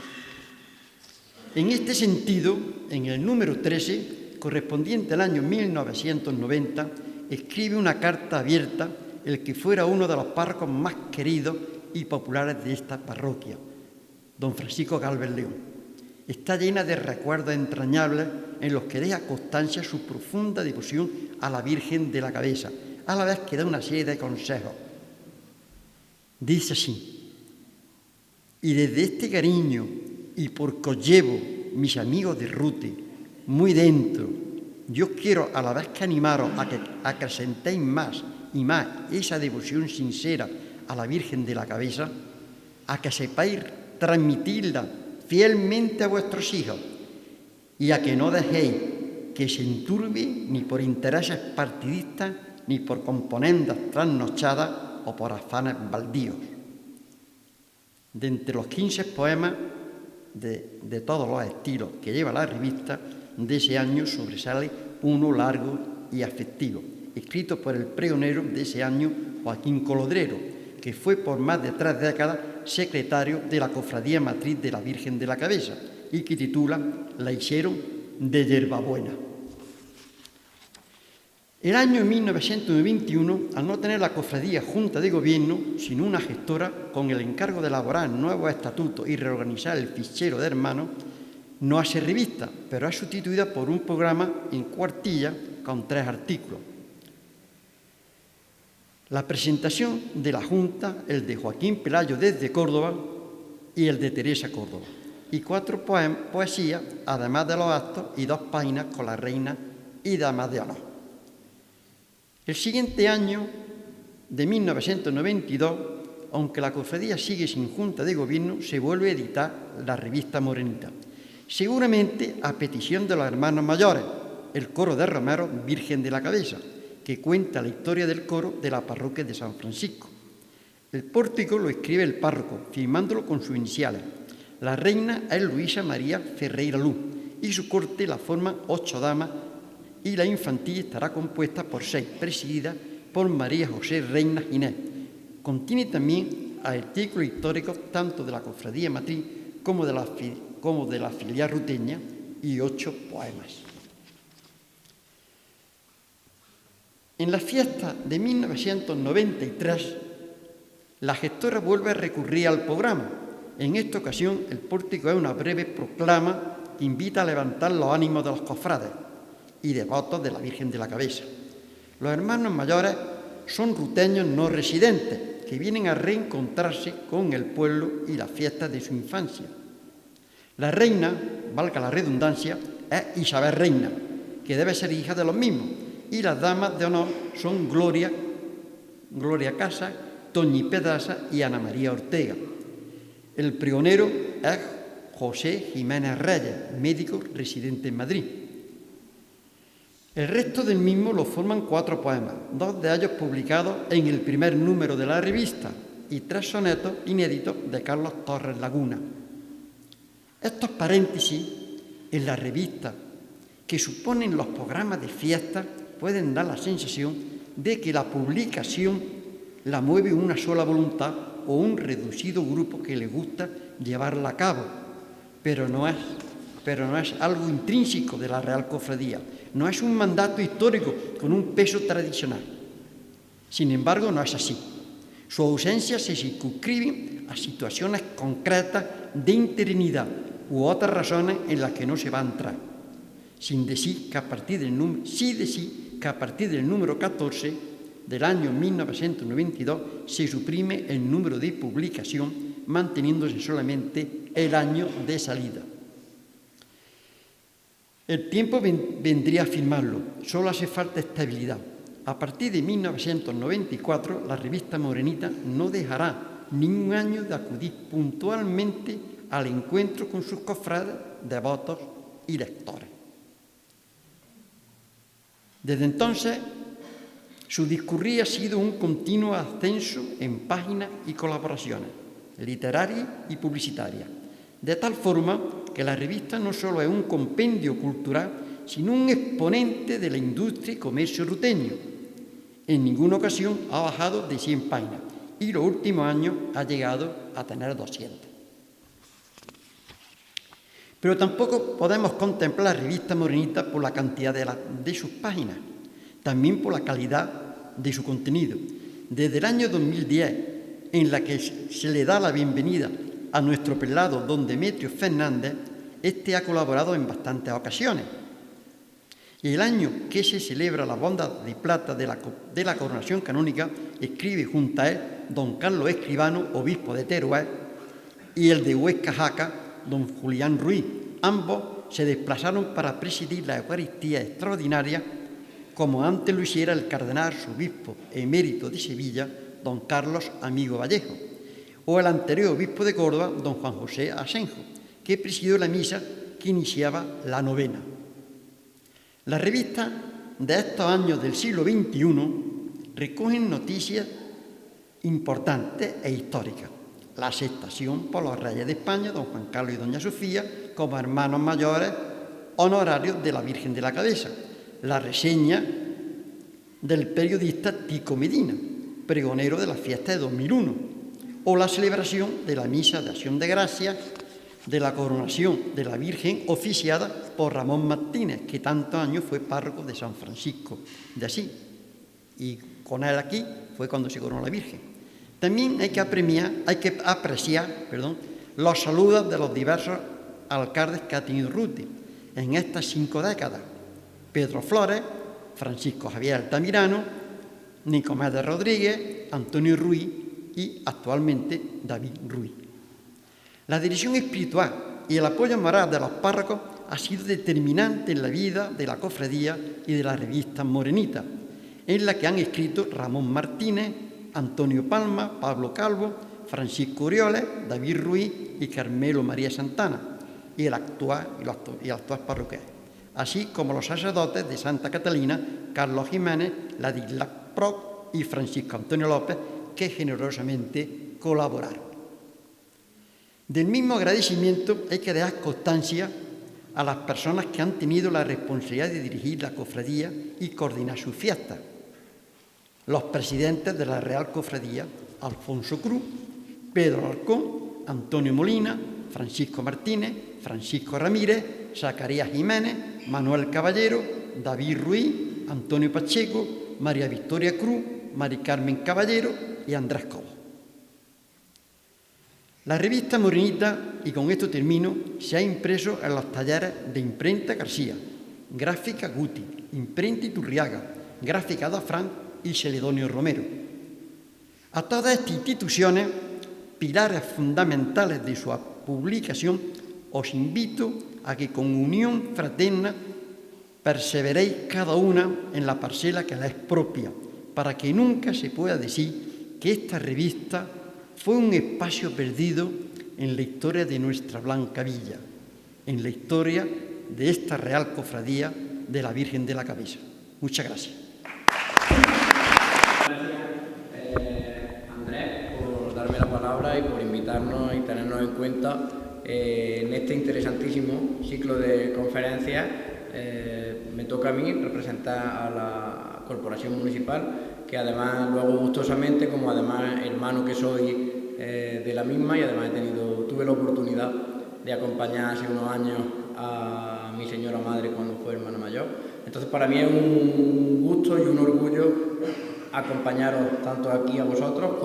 En este sentido, en el número 13, correspondiente al año 1990, escribe una carta abierta el que fuera uno de los párrocos más queridos y populares de esta parroquia, don Francisco Gálvez León. Está llena de recuerdos entrañables en los que deja constancia su profunda devoción a la Virgen de la Cabeza, a la vez que da una serie de consejos. Dice así: y desde este cariño y porque os llevo, mis amigos de Rute, muy dentro, yo quiero a la vez que animaros a que acrecentéis más y más esa devoción sincera a la Virgen de la Cabeza, a que sepáis transmitirla fielmente a vuestros hijos y a que no dejéis que se enturbe ni por intereses partidistas ni por componendas trasnochadas o por afanes baldíos. De entre los 15 poemas de todos los estilos que lleva la revista, de ese año sobresale uno largo y afectivo, escrito por el pregonero de ese año, Joaquín Colodrero, que fue por más de 3 décadas secretario de la Cofradía Matriz de la Virgen de la Cabeza y que titula La hicieron de Yerbabuena. El año 1921, al no tener la cofradía Junta de Gobierno, sino una gestora, con el encargo de elaborar nuevos estatutos y reorganizar el fichero de hermanos, no hace revista, pero es sustituida por un programa en cuartilla con 3 artículos. La presentación de la Junta, el de Joaquín Pelayo desde Córdoba y el de Teresa Córdoba, y 4 poesías, además de los actos, y 2 páginas con la reina y damas de honor. El siguiente año, de 1992, aunque la cofradía sigue sin Junta de Gobierno, se vuelve a editar la revista Morenita, seguramente a petición de los hermanos mayores, el coro de Romero Virgen de la Cabeza, que cuenta la historia del coro de la parroquia de San Francisco. El pórtico lo escribe el párroco, firmándolo con sus iniciales. La reina es Luisa María Ferreira Luz y su corte la forman 8 damas, y la infantilla estará compuesta por 6, presidida por María José Reina Ginés. Contiene también artículos históricos tanto de la Cofradía Matriz como de la filial ruteña y 8 poemas. En la fiesta de 1993, la gestora vuelve a recurrir al programa. En esta ocasión, el pórtico es una breve proclama que invita a levantar los ánimos de los cofrades y devotos de la Virgen de la Cabeza. Los hermanos mayores son ruteños no residentes que vienen a reencontrarse con el pueblo y las fiestas de su infancia. La reina, valga la redundancia, es Isabel Reina, que debe ser hija de los mismos, y las damas de honor son Gloria Casa, Toñi Pedraza y Ana María Ortega. El pregonero es José Jiménez Reyes, médico residente en Madrid. El resto del mismo lo forman 4 poemas, 2 de ellos publicados en el primer número de la revista y 3 sonetos inéditos de Carlos Torres Laguna. Estos paréntesis en la revista que suponen los programas de fiesta pueden dar la sensación de que la publicación la mueve una sola voluntad o un reducido grupo que le gusta llevarla a cabo, pero no es algo intrínseco de la Real Cofradía. No es un mandato histórico con un peso tradicional. Sin embargo, no es así. Su ausencia se circunscribe a situaciones concretas de interinidad u otras razones en las que no se va a entrar. Sin decir que a partir del número 14 del año 1992 se suprime el número de publicación, manteniéndose solamente el año de salida. El tiempo vendría a afirmarlo, solo hace falta estabilidad. A partir de 1994, la revista Morenita no dejará ningún año de acudir puntualmente al encuentro con sus cofrades, devotos y lectores. Desde entonces, su discurrir ha sido un continuo ascenso en páginas y colaboraciones, literarias y publicitarias, de tal forma que la revista no solo es un compendio cultural, sino un exponente de la industria y comercio ruteño. En ninguna ocasión ha bajado de 100 páginas y los últimos años ha llegado a tener 200. Pero tampoco podemos contemplar la revista Morenita por la cantidad de sus páginas, también por la calidad de su contenido. Desde el año 2010, en la que se le da la bienvenida a nuestro prelado don Demetrio Fernández, este ha colaborado en bastantes ocasiones. Y el año que se celebra la boda de plata de la coronación canónica, escribe junto a él don Carlos Escribano, obispo de Teruel, y el de Huesca Jaca, don Julián Ruiz. Ambos se desplazaron para presidir la Eucaristía extraordinaria, como antes lo hiciera el cardenal arzobispo emérito de Sevilla, don Carlos Amigo Vallejo, o el anterior obispo de Córdoba, don Juan José Asenjo, que presidió la misa que iniciaba la novena. Las revistas de estos años del siglo XXI recogen noticias importantes e históricas. la aceptación por los reyes de España, don Juan Carlos y doña Sofía, como hermanos mayores honorarios de la Virgen de la Cabeza, la reseña del periodista Tico Medina, pregonero de la fiesta de 2001, o la celebración de la Misa de Acción de Gracias de la coronación de la Virgen oficiada por Ramón Martínez, que tantos años fue párroco de San Francisco de Asís. Y con él aquí fue cuando se coronó la Virgen. También hay que apreciar los saludos de los diversos alcaldes que ha tenido Rute en estas 5 décadas. Pedro Flores, Francisco Javier Altamirano, Nicomedes Rodríguez, Antonio Ruiz y actualmente David Ruiz. La dirección espiritual y el apoyo moral de los párrocos ha sido determinante en la vida de la cofradía y de la revista Morenita, en la que han escrito Ramón Martínez, Antonio Palma, Pablo Calvo, Francisco Urioles, David Ruiz y Carmelo María Santana, y el actual parroquial, así como los sacerdotes de Santa Catalina, Carlos Jiménez, Ladislav Proc y Francisco Antonio López, que generosamente colaboraron. Del mismo agradecimiento hay que dar constancia a las personas que han tenido la responsabilidad de dirigir la cofradía y coordinar sus fiestas. Los presidentes de la Real Cofradía, Alfonso Cruz, Pedro Alarcón, Antonio Molina, Francisco Martínez, Francisco Ramírez, Zacarías Jiménez, Manuel Caballero, David Ruiz, Antonio Pacheco, María Victoria Cruz, Mari Carmen Caballero y Andrés Cobo. La revista Morenita, y con esto termino, se ha impreso en los talleres de Imprenta García, Gráfica Guti, Imprenta Iturriaga, Gráfica Dafrán y Celedonio Romero. A todas estas instituciones, pilares fundamentales de su publicación, os invito a que con unión fraterna perseveréis cada una en la parcela que la es propia, para que nunca se pueda decir que esta revista fue un espacio perdido en la historia de nuestra Blanca Villa, en la historia de esta Real Cofradía de la Virgen de la Cabeza. Muchas gracias. Gracias, Andrés, por darme la palabra y por invitarnos y tenernos en cuenta en este interesantísimo ciclo de conferencias. Me toca a mí representar a la Corporación Municipal, que además lo hago gustosamente, como además hermano que soy de la misma, y además tuve la oportunidad de acompañar hace unos años a mi señora madre cuando fue hermana mayor. Entonces para mí es un gusto y un orgullo acompañaros tanto aquí a vosotros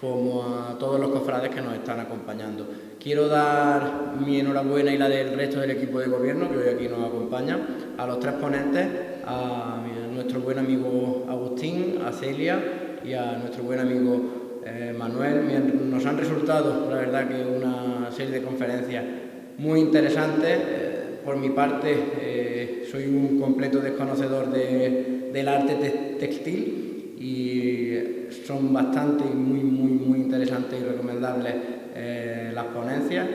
como a todos los cofrades que nos están acompañando. Quiero dar mi enhorabuena y la del resto del equipo de gobierno que hoy aquí nos acompaña, a los 3 ponentes, a nuestro buen amigo Agustín, a Celia y a nuestro buen amigo Manuel. Nos han resultado, la verdad, que una serie de conferencias muy interesantes. Por mi parte, soy un completo desconocedor del arte textil y son bastante y muy interesantes y recomendables las ponencias,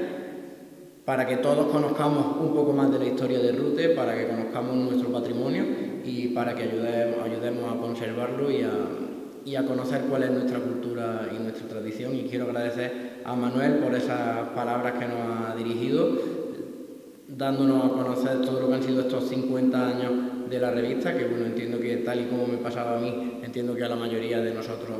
para que todos conozcamos un poco más de la historia de Rute, para que conozcamos nuestro patrimonio y para que ayudemos a conservarlo y a conocer cuál es nuestra cultura y nuestra tradición. Y quiero agradecer a Manuel por esas palabras que nos ha dirigido, dándonos a conocer todo lo que han sido estos 50 años de la revista, que bueno, entiendo que tal y como me pasaba a mí, entiendo que a la mayoría de nosotros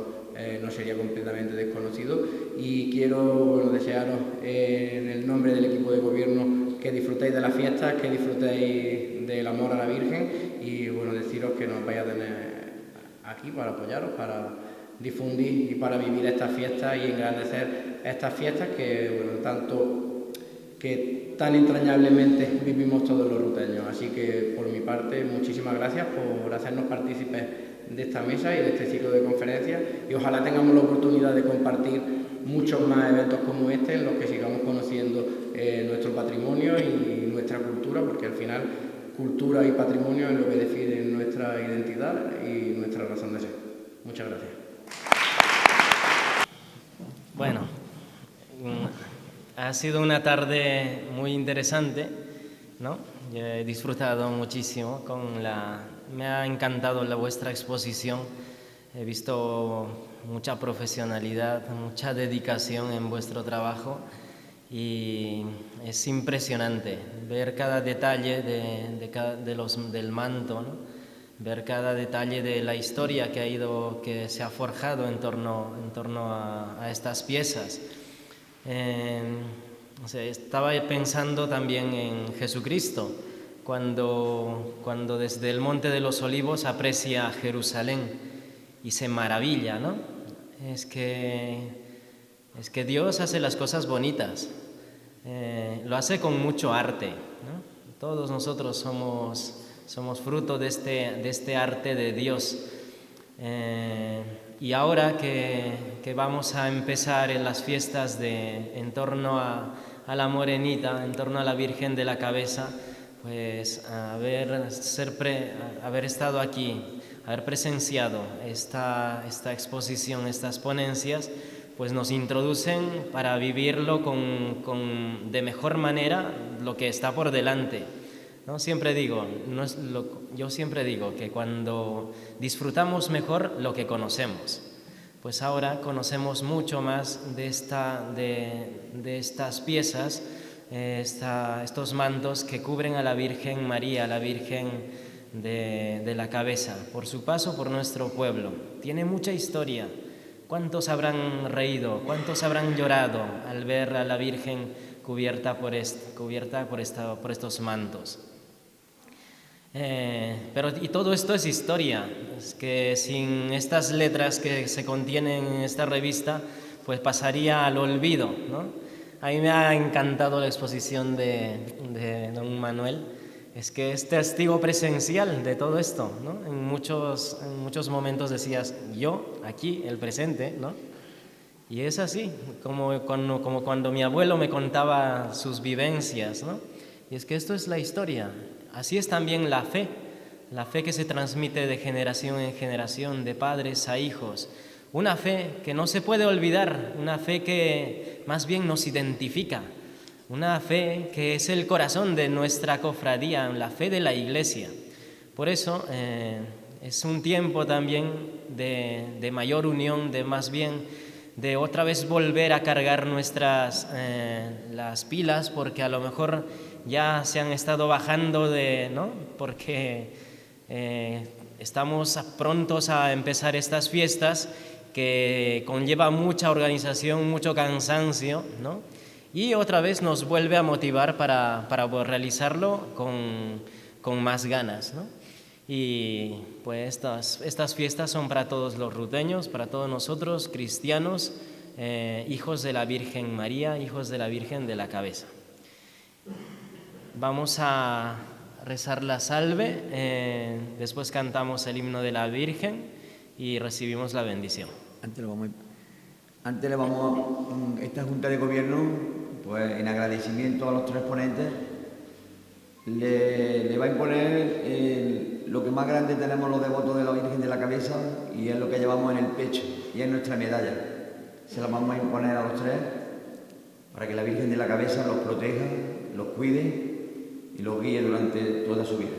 no sería completamente desconocido. Y quiero desearos en el nombre del equipo de gobierno que disfrutéis de las fiestas, que disfrutéis del amor a la Virgen, y bueno, deciros que nos vais a tener aquí para apoyaros, para difundir y para vivir estas fiestas y engrandecer estas fiestas que, bueno, tan entrañablemente vivimos todos los ruteños. Así que, por mi parte, muchísimas gracias por hacernos partícipes de esta mesa y de este ciclo de conferencias, y ojalá tengamos la oportunidad de compartir muchos más eventos como este, en los que sigamos conociendo nuestro patrimonio y nuestra cultura, porque al final cultura y patrimonio es lo que define nuestra identidad y nuestra razón de ser. Muchas gracias. Bueno, ha sido una tarde muy interesante, ¿no? Yo he disfrutado muchísimo me ha encantado vuestra exposición. He visto mucha profesionalidad, mucha dedicación en vuestro trabajo y es impresionante ver cada detalle del manto, ¿no? Ver cada detalle de la historia que se ha forjado en torno a estas piezas. Estaba pensando también en Jesucristo, cuando desde el Monte de los Olivos aprecia Jerusalén y se maravilla, ¿no? Es que Dios hace las cosas bonitas, lo hace con mucho arte, ¿no? Todos nosotros somos fruto de este arte de Dios. Y ahora que vamos a empezar en las fiestas en torno a la Morenita, en torno a la Virgen de la Cabeza, pues haber estado aquí, haber presenciado esta exposición, estas ponencias, pues nos introducen para vivirlo de mejor manera lo que está por delante, ¿no? yo siempre digo que cuando disfrutamos mejor lo que conocemos, pues ahora conocemos mucho más de estas piezas, estos mantos que cubren a la Virgen María, a la Virgen de la Cabeza, por su paso por nuestro pueblo. Tiene mucha historia. ¿Cuántos habrán reído? ¿Cuántos habrán llorado al ver a la Virgen cubierta por estos mantos? Y todo esto es historia. Es que sin estas letras que se contienen en esta revista, pues pasaría al olvido, ¿no? A mí me ha encantado la exposición de don Manuel. Es que es testigo presencial de todo esto, ¿no? En muchos momentos decías, yo, aquí, el presente, ¿no? Y es así, como cuando mi abuelo me contaba sus vivencias, ¿no? Y es que esto es la historia. Así es también la fe que se transmite de generación en generación, de padres a hijos. Una fe que no se puede olvidar, una fe que más bien nos identifica, una fe que es el corazón de nuestra cofradía, la fe de la Iglesia. Por eso es un tiempo también de mayor unión, de otra vez volver a cargar las pilas, porque a lo mejor ya se han estado bajando ¿no? Porque estamos prontos a empezar estas fiestas que conlleva mucha organización, mucho cansancio, ¿no? Y otra vez nos vuelve a motivar para realizarlo con más ganas, ¿no? Y pues estas fiestas son para todos los ruteños, para todos nosotros, cristianos, hijos de la Virgen María, hijos de la Virgen de la Cabeza. Vamos a rezar la salve, después cantamos el himno de la Virgen y recibimos la bendición. Antes le vamos a esta Junta de Gobierno, pues en agradecimiento a los tres ponentes, le va a imponer lo que más grande tenemos los devotos de la Virgen de la Cabeza, y es lo que llevamos en el pecho, y es nuestra medalla. Se la vamos a imponer a los tres para que la Virgen de la Cabeza los proteja, los cuide y los guíe durante toda su vida.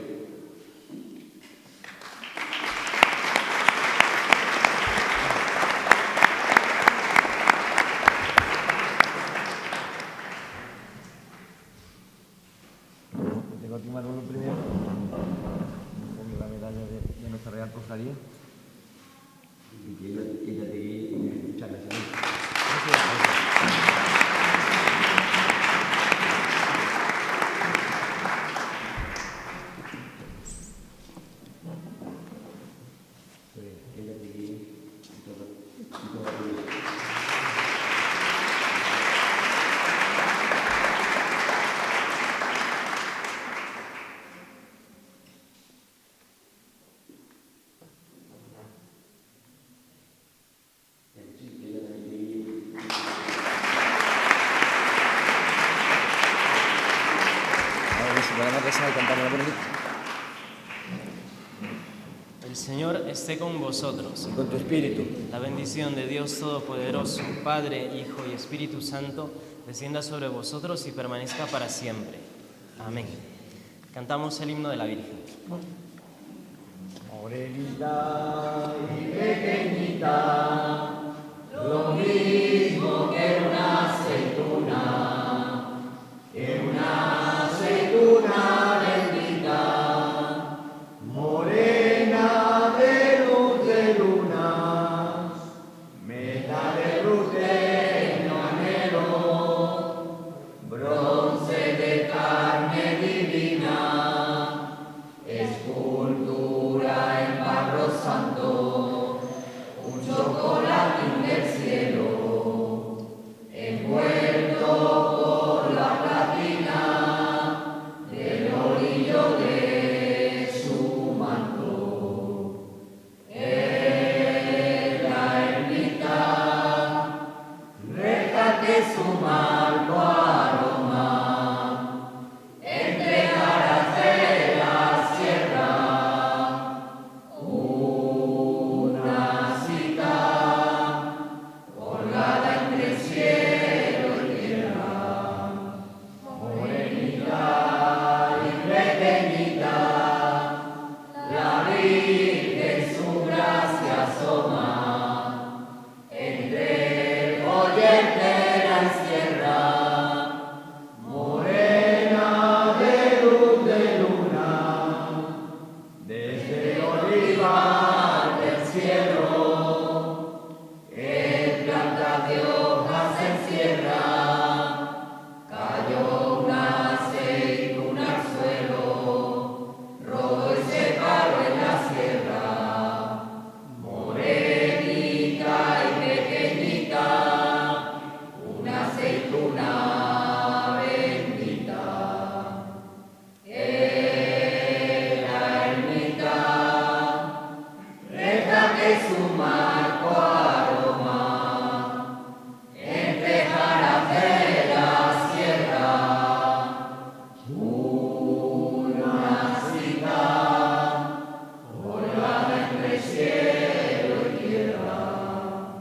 Tengo aquí Manolo primero, con la medalla de nuestra Real Cofradía, y que ella te guíe y escucharla. El Señor esté con vosotros. Y con tu espíritu. La bendición de Dios Todopoderoso, Padre, Hijo y Espíritu Santo, descienda sobre vosotros y permanezca para siempre. Amén. Cantamos el himno de la Virgen. Morenita y pequeñita,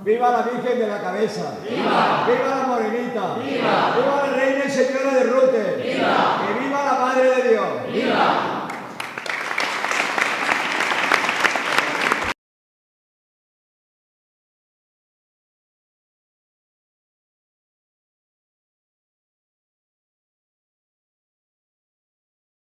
¡Viva la Virgen de la Cabeza! ¡Viva! ¡Viva la Morenita! ¡Viva! ¡Viva